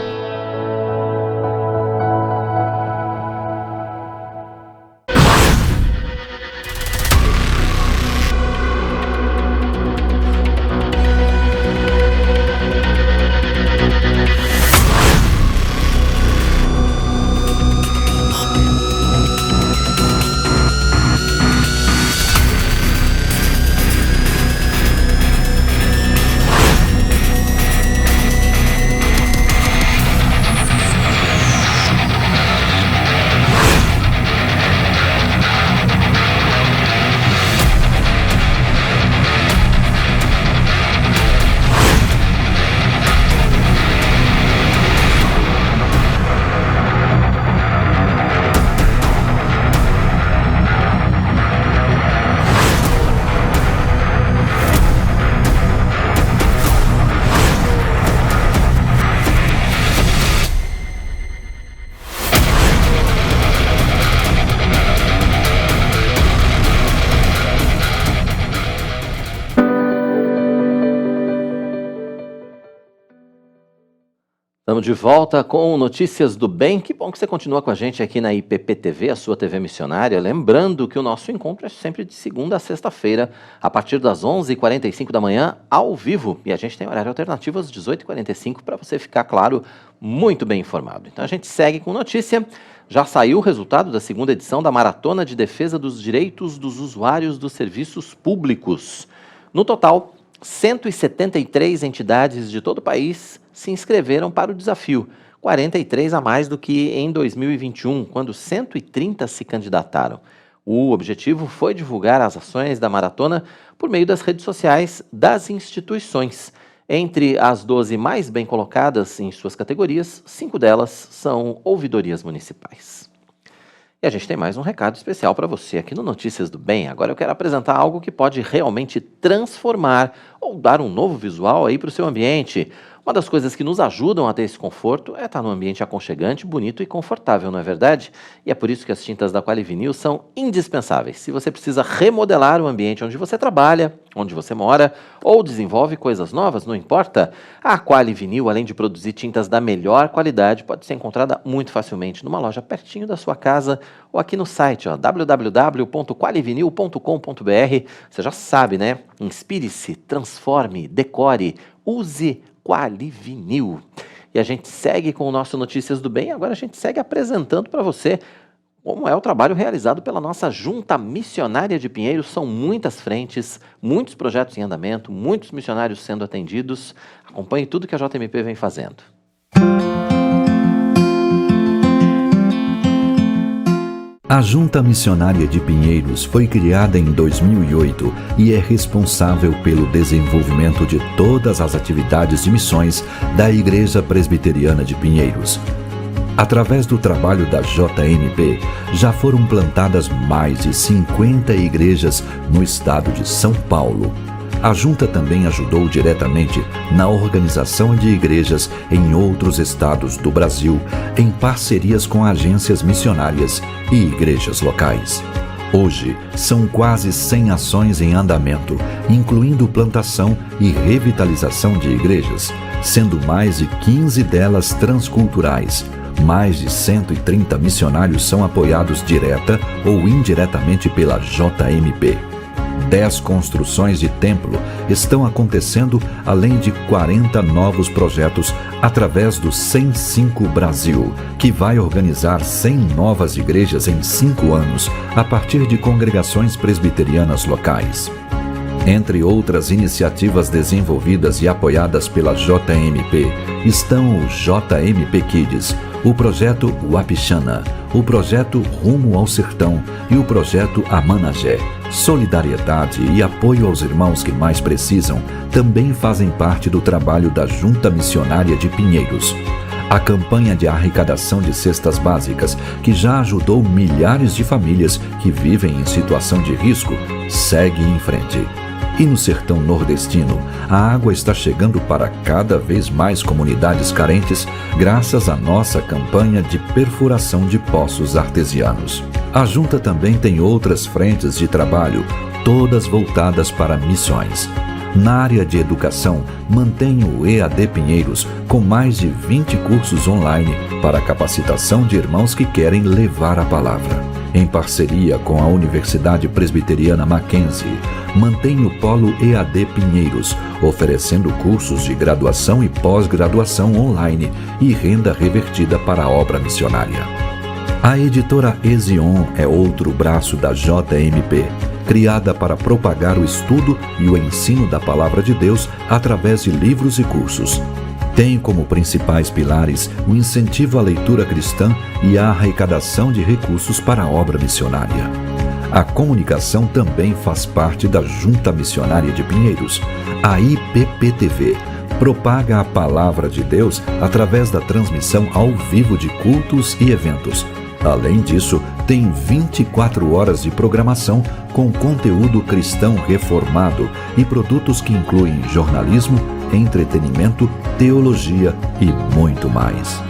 Estamos de volta com Notícias do Bem. Que bom que você continua com a gente aqui na IPP TV, a sua TV missionária. Lembrando que o nosso encontro é sempre de segunda a sexta-feira, a partir das 11h45 da manhã, ao vivo. E a gente tem horário alternativo às 18h45 para você ficar, claro, muito bem informado. Então a gente segue com notícia. Já saiu o resultado da segunda edição da Maratona de Defesa dos Direitos dos Usuários dos Serviços Públicos. No total, 173 entidades de todo o país se inscreveram para o desafio, 43 a mais do que em 2021, quando 130 se candidataram. O objetivo foi divulgar as ações da maratona por meio das redes sociais das instituições. Entre as 12 mais bem colocadas em suas categorias, 5 delas são ouvidorias municipais. E a gente tem mais um recado especial para você aqui no Notícias do Bem. Agora eu quero apresentar algo que pode realmente transformar ou dar um novo visual aí para o seu ambiente. Uma das coisas que nos ajudam a ter esse conforto é estar num ambiente aconchegante, bonito e confortável, não é verdade? E é por isso que as tintas da Qualivinil são indispensáveis. Se você precisa remodelar o ambiente onde você trabalha, onde você mora, ou desenvolve coisas novas, não importa, a Qualivinil, além de produzir tintas da melhor qualidade, pode ser encontrada muito facilmente numa loja pertinho da sua casa ou aqui no site, www.qualivinil.com.br. Você já sabe, né? Inspire-se, transforme, decore, use Qualivinil. E a gente segue com o nosso Notícias do Bem. Agora a gente segue apresentando para você como é o trabalho realizado pela nossa Junta Missionária de Pinheiros. São muitas frentes, muitos projetos em andamento, muitos missionários sendo atendidos. Acompanhe tudo que a JMP vem fazendo. A Junta Missionária de Pinheiros foi criada em 2008 e é responsável pelo desenvolvimento de todas as atividades de missões da Igreja Presbiteriana de Pinheiros. Através do trabalho da JMP, já foram plantadas mais de 50 igrejas no estado de São Paulo. A Junta também ajudou diretamente na organização de igrejas em outros estados do Brasil, em parcerias com agências missionárias e igrejas locais. Hoje, são quase 100 ações em andamento, incluindo plantação e revitalização de igrejas, sendo mais de 15 delas transculturais. Mais de 130 missionários são apoiados direta ou indiretamente pela JMP. 10 construções de templo estão acontecendo, além de 40 novos projetos através do 105 Brasil, que vai organizar 100 novas igrejas em 5 anos, a partir de congregações presbiterianas locais. Entre outras iniciativas desenvolvidas e apoiadas pela JMP, estão o JMP Kids, o projeto Wapixana, o projeto Rumo ao Sertão e o projeto Amanagé. Solidariedade e apoio aos irmãos que mais precisam também fazem parte do trabalho da Junta Missionária de Pinheiros. A campanha de arrecadação de cestas básicas, que já ajudou milhares de famílias que vivem em situação de risco, segue em frente. E no sertão nordestino, a água está chegando para cada vez mais comunidades carentes, graças à nossa campanha de perfuração de poços artesianos. A junta também tem outras frentes de trabalho, todas voltadas para missões. Na área de educação, mantém o EAD Pinheiros, com mais de 20 cursos online para capacitação de irmãos que querem levar a palavra. Em parceria com a Universidade Presbiteriana Mackenzie, mantém o Polo EAD Pinheiros, oferecendo cursos de graduação e pós-graduação online e renda revertida para a obra missionária. A editora Ezion é outro braço da JMP, criada para propagar o estudo e o ensino da Palavra de Deus através de livros e cursos. Tem como principais pilares o incentivo à leitura cristã e a arrecadação de recursos para a obra missionária. A comunicação também faz parte da Junta Missionária de Pinheiros, a IPPTV. Propaga a Palavra de Deus através da transmissão ao vivo de cultos e eventos. Além disso, tem 24 horas de programação com conteúdo cristão reformado e produtos que incluem jornalismo, entretenimento, teologia e muito mais.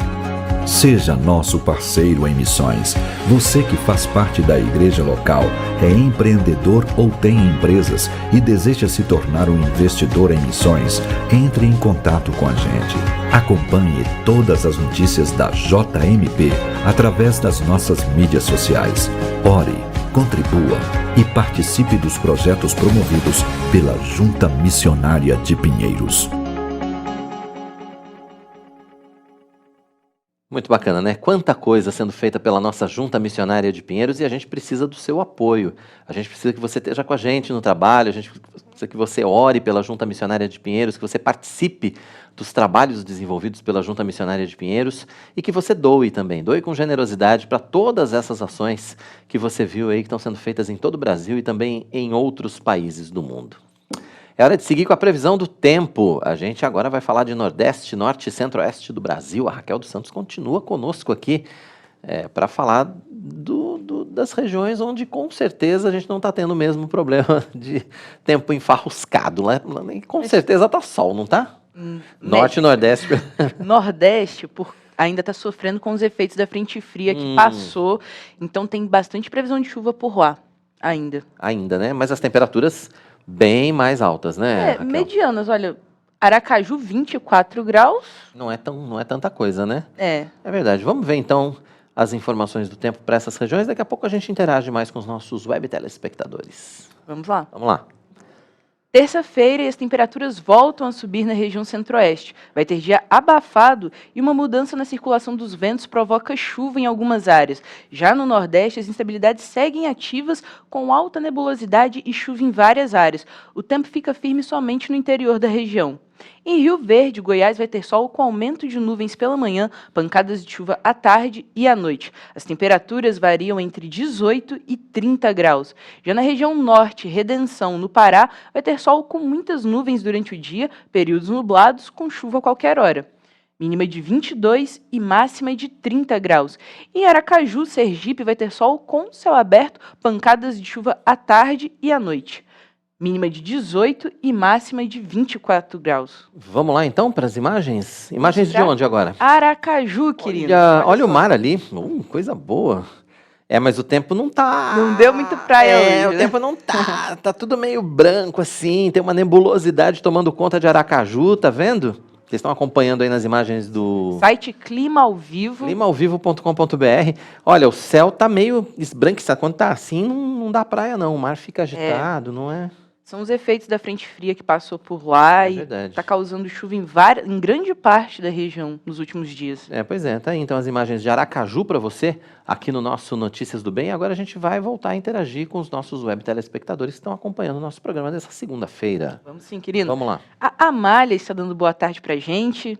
Seja nosso parceiro em missões. Você que faz parte da igreja local, é empreendedor ou tem empresas e deseja se tornar um investidor em missões, entre em contato com a gente. Acompanhe todas as notícias da JMP através das nossas mídias sociais. Ore, contribua e participe dos projetos promovidos pela Junta Missionária de Pinheiros. Muito bacana, né? Quanta coisa sendo feita pela nossa Junta Missionária de Pinheiros e a gente precisa do seu apoio. A gente precisa que você esteja com a gente no trabalho, a gente precisa que você ore pela Junta Missionária de Pinheiros, que você participe dos trabalhos desenvolvidos pela Junta Missionária de Pinheiros e que você doe também, doe com generosidade para todas essas ações que você viu aí que estão sendo feitas em todo o Brasil e também em outros países do mundo. É hora de seguir com a previsão do tempo. A gente agora vai falar de Nordeste, Norte e Centro-Oeste do Brasil. A Raquel dos Santos continua conosco aqui para falar das regiões onde com certeza a gente não está tendo o mesmo problema de tempo enfarruscado. E com certeza está sol, não está? Norte e Nordeste. Nordeste, ainda está sofrendo com os efeitos da frente fria que passou. Então tem bastante previsão de chuva por lá ainda. Ainda, né? Mas as temperaturas bem mais altas, né, Raquel? Medianas, olha, Aracaju 24 graus. Não é tanta coisa, né? É verdade. Vamos ver então as informações do tempo para essas regiões. Daqui a pouco a gente interage mais com os nossos web telespectadores. Vamos lá. Vamos lá. Terça-feira e as temperaturas voltam a subir na região centro-oeste. Vai ter dia abafado e uma mudança na circulação dos ventos provoca chuva em algumas áreas. Já no Nordeste, as instabilidades seguem ativas com alta nebulosidade e chuva em várias áreas. O tempo fica firme somente no interior da região. Em Rio Verde, Goiás vai ter sol com aumento de nuvens pela manhã, pancadas de chuva à tarde e à noite. As temperaturas variam entre 18 e 30 graus. Já na região norte, Redenção, no Pará, vai ter sol com muitas nuvens durante o dia, períodos nublados com chuva a qualquer hora. Mínima de 22 e máxima de 30 graus. Em Aracaju, Sergipe, vai ter sol com céu aberto, pancadas de chuva à tarde e à noite. Mínima de 18 e máxima de 24 graus. Vamos lá então para as imagens? Imagens de onde agora? Aracaju, querido. Olha o mar ali. Coisa boa. Mas o tempo não tá... Não deu muito praia hoje, o né? tempo não tá. Tá tudo meio branco assim. Tem uma nebulosidade tomando conta de Aracaju, tá vendo? Vocês estão acompanhando aí nas imagens do... Site Clima ao Vivo. climaauvivo.com.br. Olha, o céu tá meio esbranquiçado. Quando tá assim, não dá praia não. O mar fica agitado, não é? São os efeitos da frente fria que passou por lá e está causando chuva em grande parte da região nos últimos dias. Pois é, tá aí então as imagens de Aracaju para você, aqui no nosso Notícias do Bem. Agora a gente vai voltar a interagir com os nossos web telespectadores que estão acompanhando o nosso programa dessa segunda-feira. Vamos sim, querido. Vamos lá. A Amália está dando boa tarde pra gente.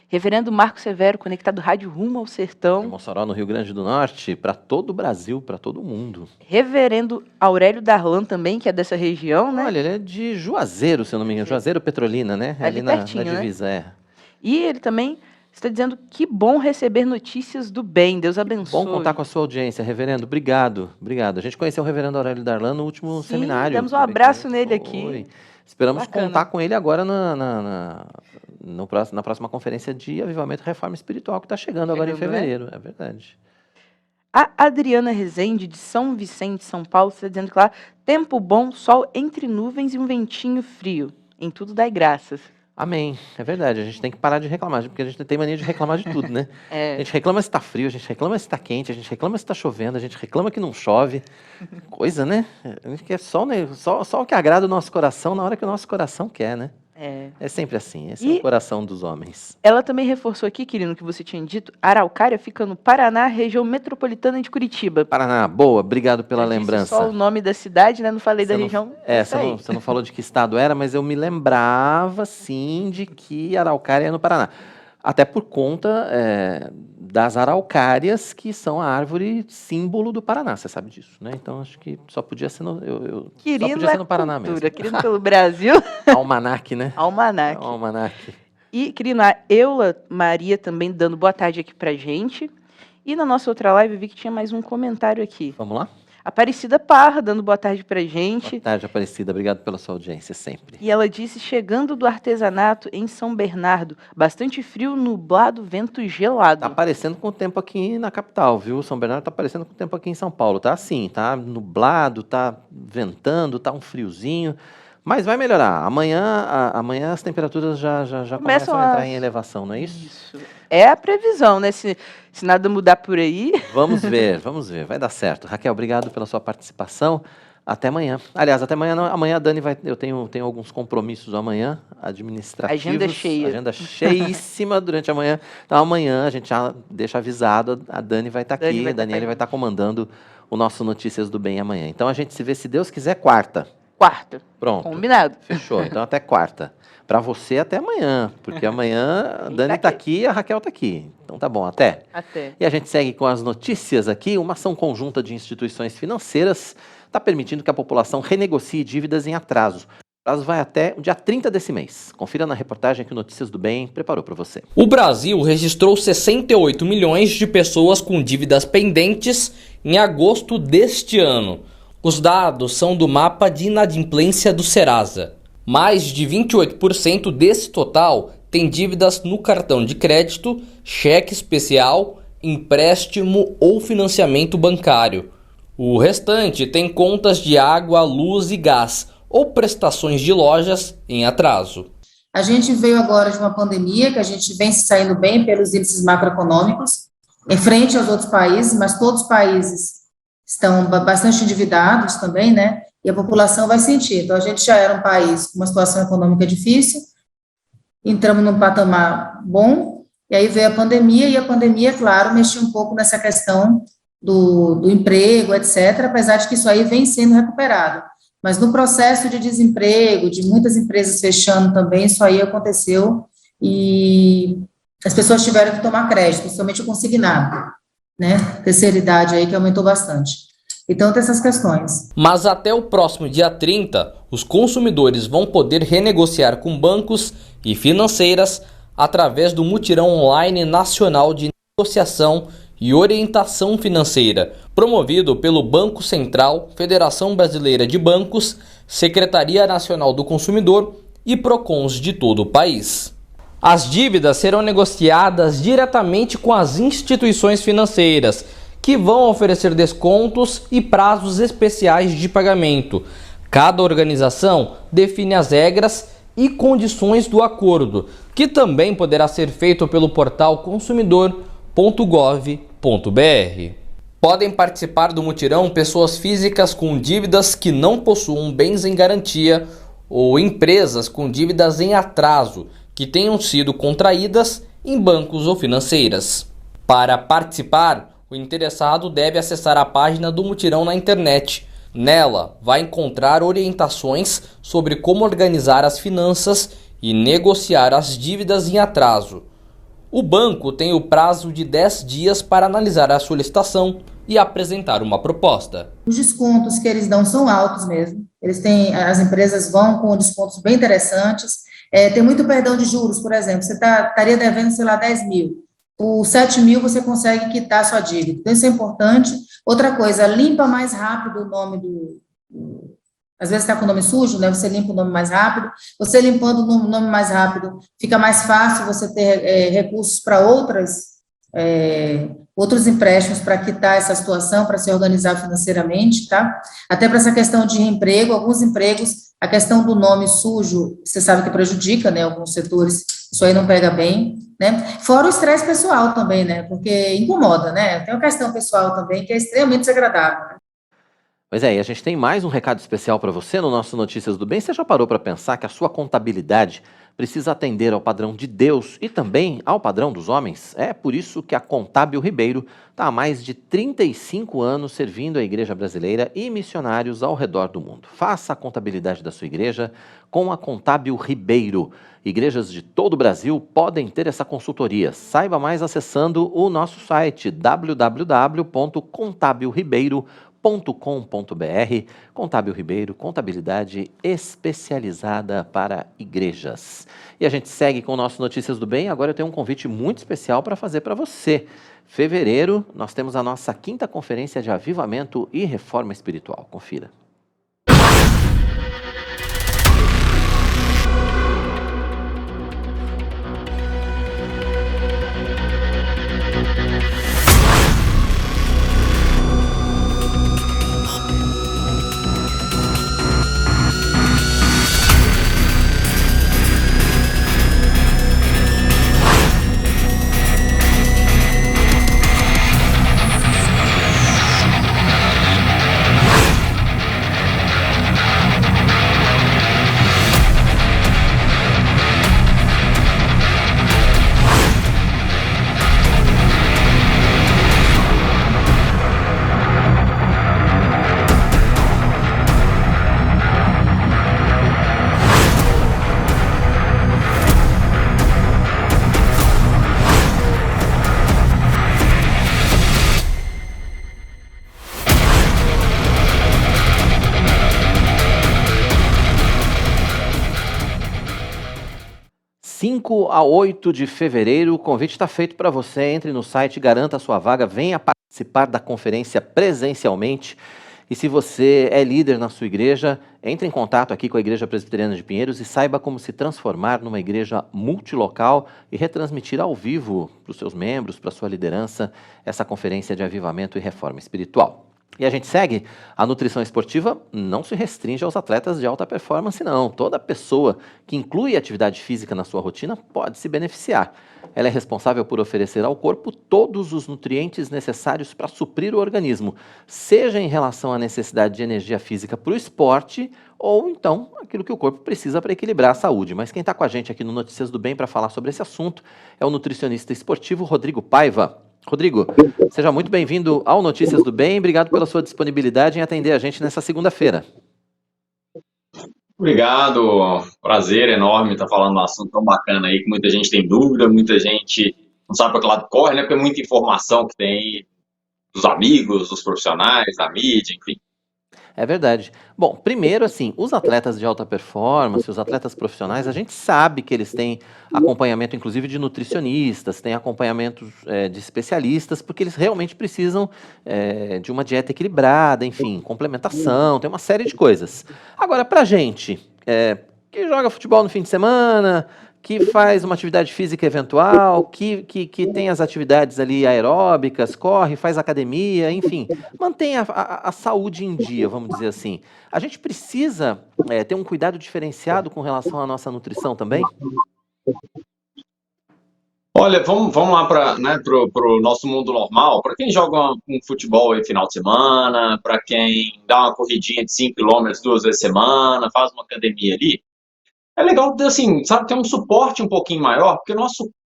Reverendo Marco Severo, conectado Rádio Rumo ao Sertão. De Mossoró, no Rio Grande do Norte, para todo o Brasil, para todo o mundo. Reverendo Aurélio Darlan também, que é dessa região, né? Olha, ele é de Juazeiro, se eu não me engano. Juazeiro Petrolina, né? Ali pertinho, na divisa, né? E ele também está dizendo que bom receber notícias do bem. Deus abençoe. Bom contar com a sua audiência, reverendo. Obrigado, obrigado. A gente conheceu o reverendo Aurélio Darlan no último seminário. Demos um abraço nele aqui. Esperamos contar com ele agora na próxima conferência de Avivamento e Reforma Espiritual, que está chegando agora em fevereiro. É verdade. A Adriana Rezende, de São Vicente, São Paulo, está dizendo que lá, tempo bom, sol entre nuvens e um ventinho frio. Em tudo dai graças. Amém. É verdade, a gente tem que parar de reclamar, porque a gente tem mania de reclamar de tudo, né? É. A gente reclama se tá frio, a gente reclama se tá quente, a gente reclama se tá chovendo, a gente reclama que não chove. Coisa, né? A gente quer só o que agrada o nosso coração na hora que o nosso coração quer, né? É sempre assim, esse é o coração dos homens. Ela também reforçou aqui, querido, que você tinha dito, Araucária fica no Paraná, região metropolitana de Curitiba. Paraná, boa, obrigado pela lembrança. Só o nome da cidade, né? Não falei da região. Você não falou de que estado era, mas eu me lembrava, sim, de que Araucária é no Paraná. Até por conta das araucárias, que são a árvore símbolo do Paraná, você sabe disso, né? Então, acho que só podia ser no Paraná mesmo. Querido pelo Brasil. Almanac, né? Almanac. E, querido, a Eula Maria também dando boa tarde aqui pra gente. E na nossa outra live, eu vi que tinha mais um comentário aqui. Vamos lá? Aparecida Parra dando boa tarde pra gente. Boa tarde, Aparecida. Obrigado pela sua audiência sempre. E ela disse, chegando do artesanato em São Bernardo, bastante frio, nublado, vento gelado. Tá parecendo com o tempo aqui na capital, viu? São Bernardo tá parecendo com o tempo aqui em São Paulo. Tá assim, tá nublado, tá ventando, tá um friozinho. Mas vai melhorar. Amanhã as temperaturas já começam a entrar em elevação, não é isso? Isso. É a previsão, né? Se nada mudar por aí. Vamos ver. Vai dar certo. Raquel, obrigado pela sua participação. Até amanhã. Aliás, até amanhã não. Amanhã a Dani vai... Eu tenho alguns compromissos amanhã, administrativos. Agenda cheia. Agenda cheíssima durante a manhã. Então amanhã a gente já deixa avisado, a Dani vai estar aqui, a Daniele vai estar comandando o nosso Notícias do Bem amanhã. Então a gente se vê, se Deus quiser, quarta. Pronto. Combinado. Fechou. Então até quarta. Para você até amanhã, porque amanhã a Dani tá aqui e a Raquel tá aqui. Então tá bom, até. E a gente segue com as notícias aqui. Uma ação conjunta de instituições financeiras está permitindo que a população renegocie dívidas em atraso. O prazo vai até o dia 30 desse mês. Confira na reportagem que o Notícias do Bem preparou para você. O Brasil registrou 68 milhões de pessoas com dívidas pendentes em agosto deste ano. Os dados são do mapa de inadimplência do Serasa. Mais de 28% desse total tem dívidas no cartão de crédito, cheque especial, empréstimo ou financiamento bancário. O restante tem contas de água, luz e gás ou prestações de lojas em atraso. A gente veio agora de uma pandemia que a gente vem se saindo bem pelos índices macroeconômicos, em frente aos outros países, mas todos os países estão bastante endividados também, né? E a população vai sentir. Então, a gente já era um país com uma situação econômica difícil, entramos num patamar bom, e aí veio a pandemia, e a pandemia, claro, mexeu um pouco nessa questão do emprego, etc., apesar de que isso aí vem sendo recuperado. Mas no processo de desemprego, de muitas empresas fechando também, isso aí aconteceu, e as pessoas tiveram que tomar crédito, principalmente o consignado, né? Terceira idade aí, que aumentou bastante. Então, tem essas questões. Mas até o próximo dia 30, os consumidores vão poder renegociar com bancos e financeiras através do Mutirão Online Nacional de Negociação e Orientação Financeira, promovido pelo Banco Central, Federação Brasileira de Bancos, Secretaria Nacional do Consumidor e Procons de todo o país. As dívidas serão negociadas diretamente com as instituições financeiras, que vão oferecer descontos e prazos especiais de pagamento. Cada organização define as regras e condições do acordo, que também poderá ser feito pelo portal consumidor.gov.br. Podem participar do mutirão pessoas físicas com dívidas que não possuam bens em garantia ou empresas com dívidas em atraso que tenham sido contraídas em bancos ou financeiras. Para participar, o interessado deve acessar a página do mutirão na internet. Nela, vai encontrar orientações sobre como organizar as finanças e negociar as dívidas em atraso. O banco tem o prazo de 10 dias para analisar a solicitação e apresentar uma proposta. Os descontos que eles dão são altos mesmo. As empresas vão com descontos bem interessantes. Tem muito perdão de juros, por exemplo. Você estaria devendo, sei lá, 10 mil. Por 7 mil você consegue quitar a sua dívida. Então, isso é importante. Outra coisa, limpa mais rápido o nome Às vezes está com o nome sujo, né? Você limpa o nome mais rápido. Você limpando o nome mais rápido, fica mais fácil você ter recursos para outras outros empréstimos para quitar essa situação, para se organizar financeiramente, tá? Até para essa questão de reemprego, alguns empregos, a questão do nome sujo, você sabe que prejudica, né, alguns setores, isso aí não pega bem, né? Fora o estresse pessoal também, né, porque incomoda, né? Tem uma questão pessoal também que é extremamente desagradável, né? Pois é, e a gente tem mais um recado especial para você no nosso Notícias do Bem. Você já parou para pensar que a sua contabilidade precisa atender ao padrão de Deus e também ao padrão dos homens? É por isso que a Contábil Ribeiro está há mais de 35 anos servindo a Igreja Brasileira e missionários ao redor do mundo. Faça a contabilidade da sua igreja com a Contábil Ribeiro. Igrejas de todo o Brasil podem ter essa consultoria. Saiba mais acessando o nosso site www.contabilribeiro.com.br. Contábil Ribeiro, contabilidade especializada para igrejas. E a gente segue com o nosso Notícias do Bem. Agora eu tenho um convite muito especial para fazer para você. Fevereiro, nós temos a nossa 5ª Conferência de Avivamento e Reforma Espiritual. Confira. A 8 de fevereiro, o convite está feito para você. Entre no site, garanta a sua vaga, venha participar da conferência presencialmente. E se você é líder na sua igreja, entre em contato aqui com a Igreja Presbiteriana de Pinheiros e saiba como se transformar numa igreja multilocal e retransmitir ao vivo para os seus membros, para a sua liderança, essa conferência de avivamento e reforma espiritual. E a gente segue, a nutrição esportiva não se restringe aos atletas de alta performance, não. Toda pessoa que inclui atividade física na sua rotina pode se beneficiar. Ela é responsável por oferecer ao corpo todos os nutrientes necessários para suprir o organismo, seja em relação à necessidade de energia física para o esporte ou então aquilo que o corpo precisa para equilibrar a saúde. Mas quem está com a gente aqui no Notícias do Bem para falar sobre esse assunto é o nutricionista esportivo Rodrigo Paiva. Rodrigo, seja muito bem-vindo ao Notícias do Bem. Obrigado pela sua disponibilidade em atender a gente nessa segunda-feira. Obrigado, prazer enorme estar falando um assunto tão bacana aí, que muita gente tem dúvida, muita gente não sabe para que lado corre, né? Porque é muita informação que tem aí dos amigos, dos profissionais, da mídia, enfim. É verdade. Bom, primeiro, assim, os atletas de alta performance, os atletas profissionais, a gente sabe que eles têm acompanhamento, inclusive, de nutricionistas, têm acompanhamento de especialistas, porque eles realmente precisam de uma dieta equilibrada, enfim, complementação, tem uma série de coisas. Agora, pra gente que joga futebol no fim de semana, que faz uma atividade física eventual, que tem as atividades ali aeróbicas, corre, faz academia, enfim, mantém a saúde em dia, vamos dizer assim. A gente precisa ter um cuidado diferenciado com relação à nossa nutrição também? Olha, vamos lá para o nosso mundo normal. Para quem joga um futebol aí final de semana, para quem dá uma corridinha de 5 km 2 vezes a semana, faz uma academia ali, é legal, assim, sabe, ter um suporte um pouquinho maior, porque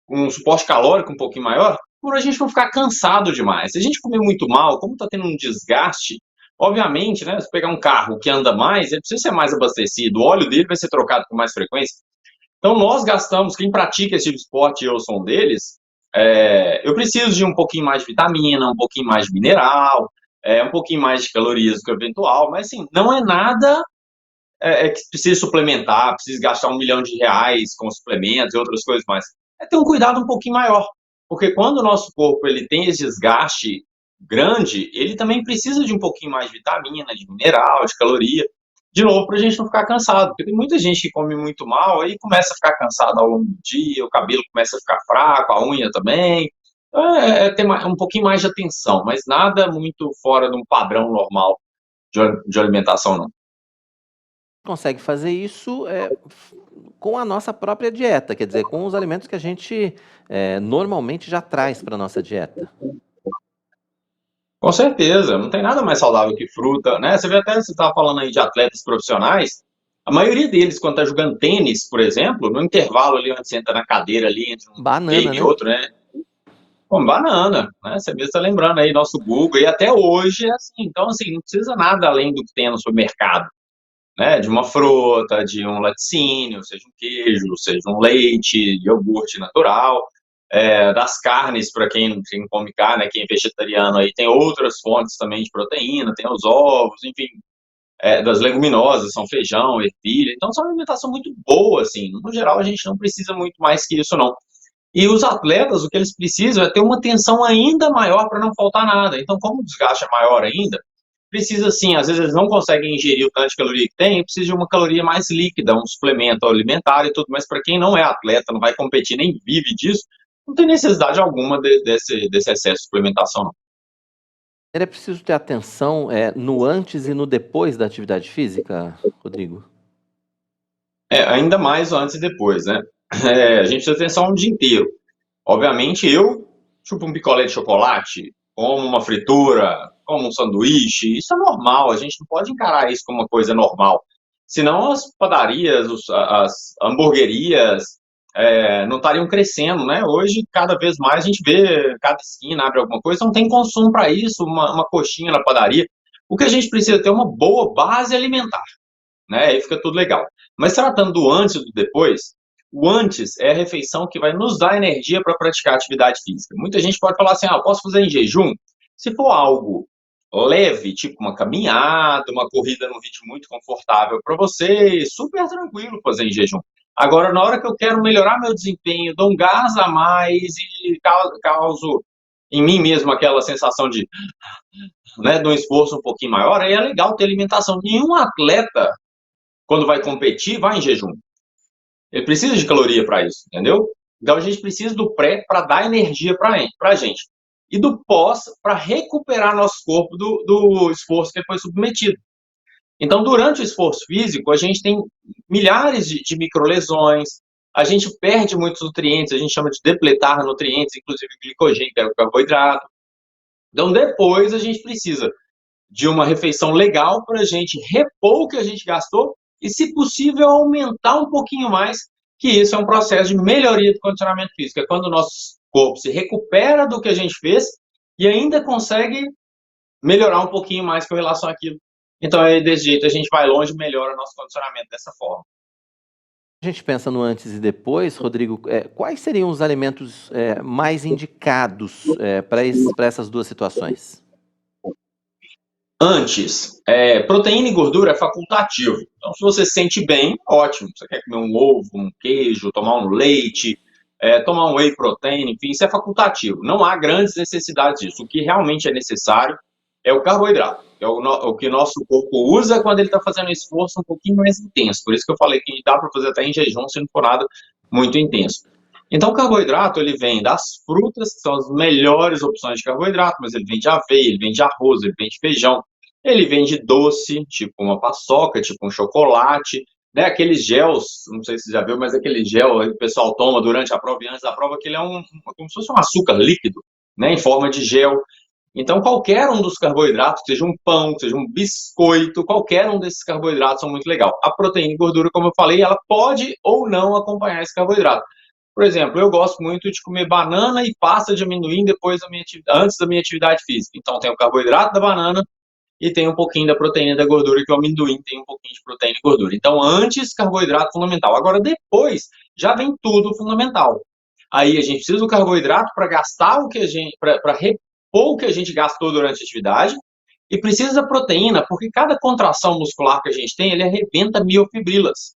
um suporte calórico um pouquinho maior, por a gente não ficar cansado demais. Se a gente comer muito mal, como está tendo um desgaste, obviamente, né, se pegar um carro que anda mais, ele precisa ser mais abastecido, o óleo dele vai ser trocado com mais frequência. Então, nós gastamos, quem pratica esse tipo de esporte, eu sou um deles, eu preciso de um pouquinho mais de vitamina, um pouquinho mais de mineral, um pouquinho mais de calorias do que o eventual, mas assim, não é nada que precisa suplementar, precisa gastar R$1 milhão com suplementos e outras coisas mais. É ter um cuidado um pouquinho maior, porque quando o nosso corpo ele tem esse desgaste grande, ele também precisa de um pouquinho mais de vitamina, de mineral, de caloria, de novo, para a gente não ficar cansado, porque tem muita gente que come muito mal, aí começa a ficar cansado ao longo do dia, o cabelo começa a ficar fraco, a unha também, ter um pouquinho mais de atenção, mas nada muito fora de um padrão normal de alimentação, não. Consegue fazer isso com a nossa própria dieta, quer dizer, com os alimentos que a gente normalmente já traz para a nossa dieta. Com certeza, não tem nada mais saudável que fruta, né? Você vê até, você estava falando aí de atletas profissionais, a maioria deles, quando está jogando tênis, por exemplo, no intervalo ali, onde você entra na cadeira ali, entre um Banana, game e né? outro, né? Com banana, né? Você mesmo está lembrando aí, nosso Google, e até hoje é assim. Então, assim, não precisa nada além do que tem no supermercado, né? De uma fruta, de um laticínio, seja um queijo, seja um leite, iogurte natural, das carnes, para quem come carne, né? Quem é vegetariano aí, tem outras fontes também de proteína, tem os ovos, enfim, das leguminosas, são feijão, ervilha, então são uma alimentação muito boa, assim, no geral a gente não precisa muito mais que isso, não. E os atletas, o que eles precisam é ter uma atenção ainda maior para não faltar nada, então como o desgaste é maior ainda, precisa sim, às vezes eles não conseguem ingerir o tanto de caloria que tem, precisa de uma caloria mais líquida, um suplemento alimentar e tudo, mas para quem não é atleta, não vai competir, nem vive disso, não tem necessidade alguma desse excesso de suplementação, não. É preciso ter atenção no antes e no depois da atividade física, Rodrigo? Ainda mais antes e depois, né? A gente precisa ter atenção o dia inteiro. Obviamente, eu chupo um picolé de chocolate, como uma fritura, como um sanduíche, isso é normal, a gente não pode encarar isso como uma coisa normal. Senão as padarias, as hamburguerias não estariam crescendo, né? Hoje, cada vez mais, a gente vê, cada esquina abre alguma coisa, não tem consumo para isso, uma coxinha na padaria. O que a gente precisa ter é uma boa base alimentar, né? Aí fica tudo legal. Mas tratando do antes e do depois, o antes é a refeição que vai nos dar energia para praticar atividade física. Muita gente pode falar assim, posso fazer em jejum? Se for algo leve, tipo uma caminhada, uma corrida num ritmo muito confortável para você, super tranquilo fazer em jejum. Agora, na hora que eu quero melhorar meu desempenho, dou um gás a mais e causo em mim mesmo aquela sensação de um esforço um pouquinho maior, aí é legal ter alimentação. Nenhum atleta, quando vai competir, vai em jejum. Ele precisa de caloria para isso, entendeu? Então a gente precisa do pré para dar energia para a gente. E do pós para recuperar nosso corpo do esforço que ele foi submetido. Então, durante o esforço físico, a gente tem milhares de microlesões, a gente perde muitos nutrientes, a gente chama de depletar nutrientes, inclusive glicogênio, que é o carboidrato. Então, depois a gente precisa de uma refeição legal para a gente repor o que a gente gastou e, se possível, aumentar um pouquinho mais, que isso é um processo de melhoria do condicionamento físico. É quando o nosso corpo se recupera do que a gente fez e ainda consegue melhorar um pouquinho mais com relação àquilo. Então, desse jeito, a gente vai longe e melhora o nosso condicionamento dessa forma. A gente pensa no antes e depois, Rodrigo, quais seriam os alimentos mais indicados para essas duas situações? Antes, proteína e gordura é facultativo. Então, se você se sente bem, ótimo. Você quer comer um ovo, um queijo, tomar um leite, tomar um whey protein, enfim, isso é facultativo. Não há grandes necessidades disso. O que realmente é necessário é o carboidrato, que é o que nosso corpo usa quando ele está fazendo um esforço um pouquinho mais intenso. Por isso que eu falei que dá para fazer até em jejum, se não for nada muito intenso. Então, o carboidrato, ele vem das frutas, que são as melhores opções de carboidrato, mas ele vem de aveia, ele vem de arroz, ele vem de feijão, ele vem de doce, tipo uma paçoca, tipo um chocolate, né? Aqueles gels, não sei se você já viu, mas aquele gel que o pessoal toma durante a prova e antes da prova, que ele é como se fosse um açúcar líquido, né? Em forma de gel. Então, qualquer um dos carboidratos, seja um pão, seja um biscoito, qualquer um desses carboidratos são muito legal. A proteína e gordura, como eu falei, ela pode ou não acompanhar esse carboidrato. Por exemplo, eu gosto muito de comer banana e pasta de amendoim antes da minha atividade física. Então, tem o carboidrato da banana e tem um pouquinho da proteína e da gordura, que o amendoim tem um pouquinho de proteína e gordura. Então, antes, carboidrato fundamental. Agora, depois, já vem tudo fundamental. Aí, a gente precisa do carboidrato para gastar o que a gente... para repor o que a gente gastou durante a atividade, e precisa da proteína, porque cada contração muscular que a gente tem, ele arrebenta miofibrilas.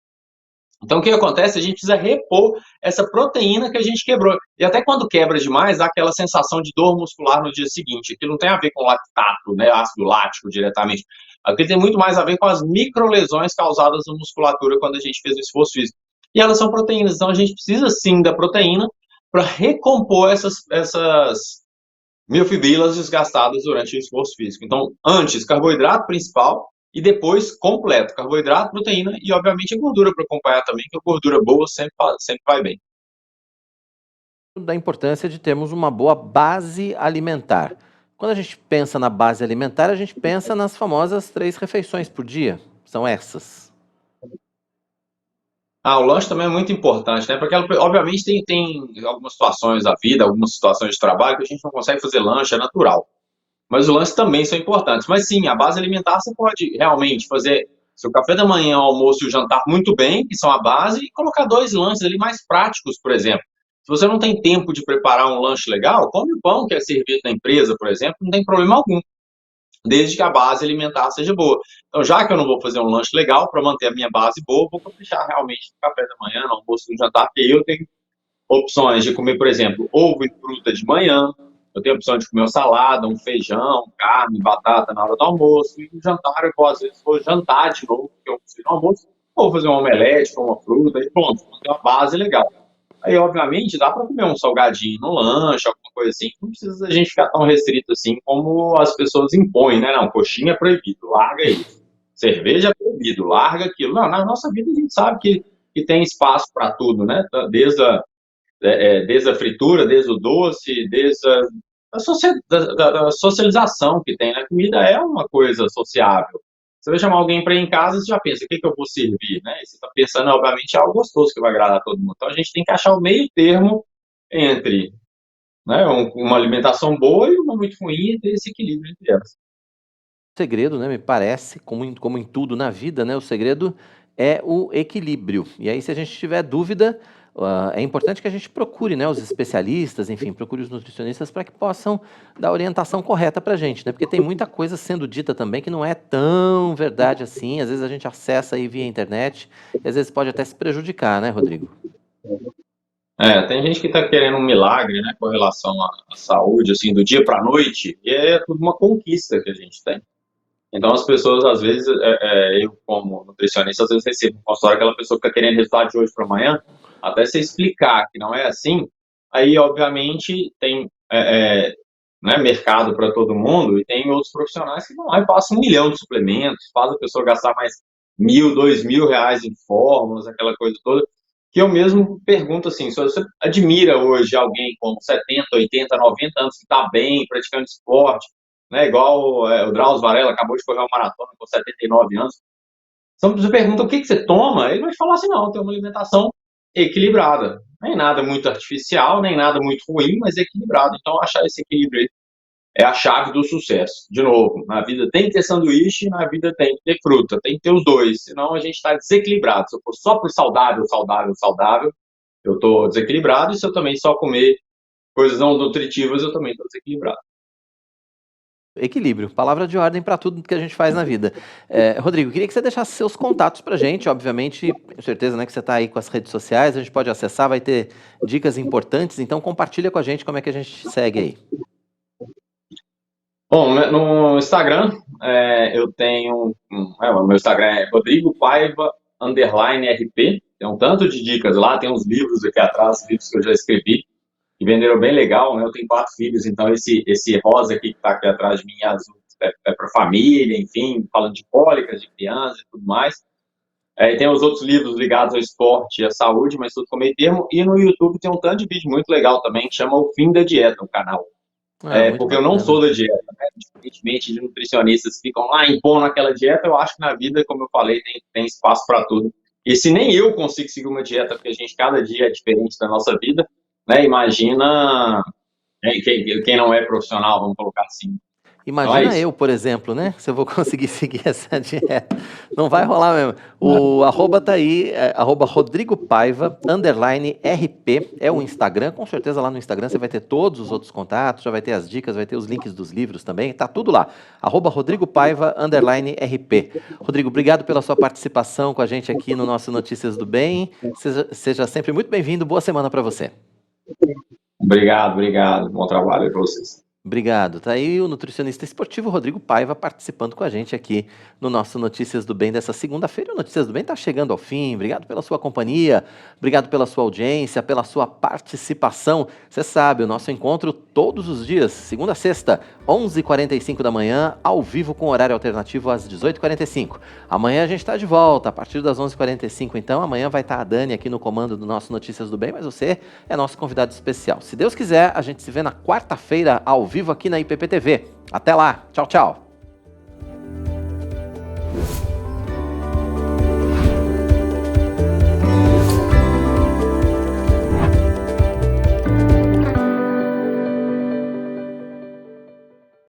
Então, o que acontece? A gente precisa repor essa proteína que a gente quebrou. E até quando quebra demais, dá aquela sensação de dor muscular no dia seguinte. Aquilo não tem a ver com lactato, né, ácido lático diretamente. Aquilo tem muito mais a ver com as microlesões causadas na musculatura quando a gente fez o esforço físico. E elas são proteínas, então a gente precisa sim da proteína para recompor essas miofibrilas desgastadas durante o esforço físico. Então, antes, carboidrato principal e depois completo. Carboidrato, proteína e, obviamente, a gordura para acompanhar também, que a gordura boa sempre vai bem. Da importância de termos uma boa base alimentar. Quando a gente pensa na base alimentar, a gente pensa nas famosas 3 refeições por dia. São essas. O lanche também é muito importante, né? Porque, obviamente, tem algumas situações da vida, algumas situações de trabalho que a gente não consegue fazer lanche, é natural. Mas os lanches também são importantes. Mas sim, a base alimentar você pode realmente fazer seu café da manhã, o almoço e o jantar muito bem, que são a base, e colocar 2 lanches ali mais práticos, por exemplo. Se você não tem tempo de preparar um lanche legal, come o pão que é servido na empresa, por exemplo, não tem problema algum, desde que a base alimentar seja boa. Então, já que eu não vou fazer um lanche legal, para manter a minha base boa, vou caprichar realmente no café da manhã, no almoço e no jantar, porque eu tenho opções de comer, por exemplo, ovo e fruta de manhã, eu tenho a opção de comer uma salada, um feijão, carne, batata na hora do almoço, e no jantar eu às vezes vou jantar de novo, porque eu preciso no almoço, ou fazer um omelete com uma fruta, e pronto, tem uma base legal. Aí, obviamente, dá para comer um salgadinho no lanche, alguma coisa assim, não precisa a gente ficar tão restrito assim como as pessoas impõem, né? Não, coxinha é proibido, larga isso. Cerveja é proibido, larga aquilo. Não, na nossa vida a gente sabe que tem espaço para tudo, né? Desde a fritura, desde o doce, desde a socialização que tem, né? Comida é uma coisa sociável. Você vai chamar alguém para ir em casa, você já pensa, o que eu vou servir, né? E você está pensando, obviamente, em algo gostoso que vai agradar todo mundo. Então, a gente tem que achar o meio termo entre, né, uma alimentação boa e uma muito ruim, e ter esse equilíbrio entre elas. O segredo, né, me parece, como em tudo na vida, né, o segredo é o equilíbrio. E aí, se a gente tiver dúvida, é importante que a gente procure, né, os especialistas, enfim, procure os nutricionistas para que possam dar a orientação correta para a gente, né? Porque tem muita coisa sendo dita também que não é tão verdade assim. Às vezes a gente acessa aí via internet e às vezes pode até se prejudicar, né, Rodrigo? Tem gente que está querendo um milagre, né, com relação à saúde, assim, do dia para a noite, e é tudo uma conquista que a gente tem. Então, as pessoas, às vezes, eu como nutricionista, às vezes recebo um consultório, aquela pessoa que está querendo resultado de hoje para amanhã, até você explicar que não é assim, aí, obviamente, tem né, mercado para todo mundo, e tem outros profissionais que vão lá e passam 1 milhão de suplementos, faz a pessoa gastar mais R$1.000, R$2.000 em fórmulas, aquela coisa toda, que eu mesmo pergunto assim, se você admira hoje alguém com 70, 80, 90 anos que está bem, praticando esporte, né, igual o Drauzio Varela acabou de correr uma maratona com 79 anos, então você pergunta o que você toma, ele vai falar assim, não, tem uma alimentação equilibrada, nem nada muito artificial, nem nada muito ruim, mas equilibrado. Então achar esse equilíbrio aí é a chave do sucesso. De novo, na vida tem que ter sanduíche, na vida tem que ter fruta, tem que ter os dois, senão a gente está desequilibrado. Se eu for só por saudável, eu estou desequilibrado, e se eu também só comer coisas não nutritivas, eu também estou desequilibrado. Equilíbrio, palavra de ordem para tudo que a gente faz na vida. Rodrigo, queria que você deixasse seus contatos para a gente, obviamente, com certeza, né, que você está aí com as redes sociais, a gente pode acessar, vai ter dicas importantes, então compartilha com a gente como é que a gente segue aí. Bom, no Instagram, eu tenho, o meu Instagram é Rodrigo Paiva _RP, tem um tanto de dicas lá, tem uns livros aqui atrás, livros que eu já escrevi, que venderam bem legal, né? Eu tenho 4 filhos, então esse rosa aqui que está aqui atrás de mim, azul, é para família, enfim, falando de cólicas de crianças e tudo mais. E tem os outros livros ligados ao esporte e à saúde, mas tudo com meio termo. E no YouTube tem um tanto de vídeo muito legal também, que chama O Fim da Dieta, o canal. Porque eu não sou da dieta, né? Diferentemente de nutricionistas que ficam lá impondo aquela dieta, eu acho que na vida, como eu falei, tem espaço para tudo. E se nem eu consigo seguir uma dieta, porque cada dia é diferente da nossa vida, né? Imagina quem não é profissional, vamos colocar assim. Imagina então eu, por exemplo, né? Se eu vou conseguir seguir essa dieta. Não vai rolar mesmo. O arroba tá aí, Rodrigo Paiva _RP, é o Instagram. Com certeza lá no Instagram você vai ter todos os outros contatos, já vai ter as dicas, vai ter os links dos livros também, tá tudo lá. Rodrigo Paiva _RP. Rodrigo, obrigado pela sua participação com a gente aqui no nosso Notícias do Bem. Seja sempre muito bem-vindo. Boa semana para você. Obrigado. Bom trabalho para vocês. Obrigado. Tá aí o nutricionista esportivo Rodrigo Paiva participando com a gente aqui no nosso Notícias do Bem dessa segunda-feira. O Notícias do Bem está chegando ao fim. Obrigado pela sua companhia, obrigado pela sua audiência, pela sua participação. Você sabe, o nosso encontro todos os dias, segunda a sexta, 11h45 da manhã, ao vivo com horário alternativo às 18h45. Amanhã a gente está de volta, a partir das 11h45, então amanhã vai estar a Dani aqui no comando do nosso Notícias do Bem, mas você é nosso convidado especial. Se Deus quiser, a gente se vê na quarta-feira ao vivo aqui na IPP TV. Até lá. Tchau, tchau.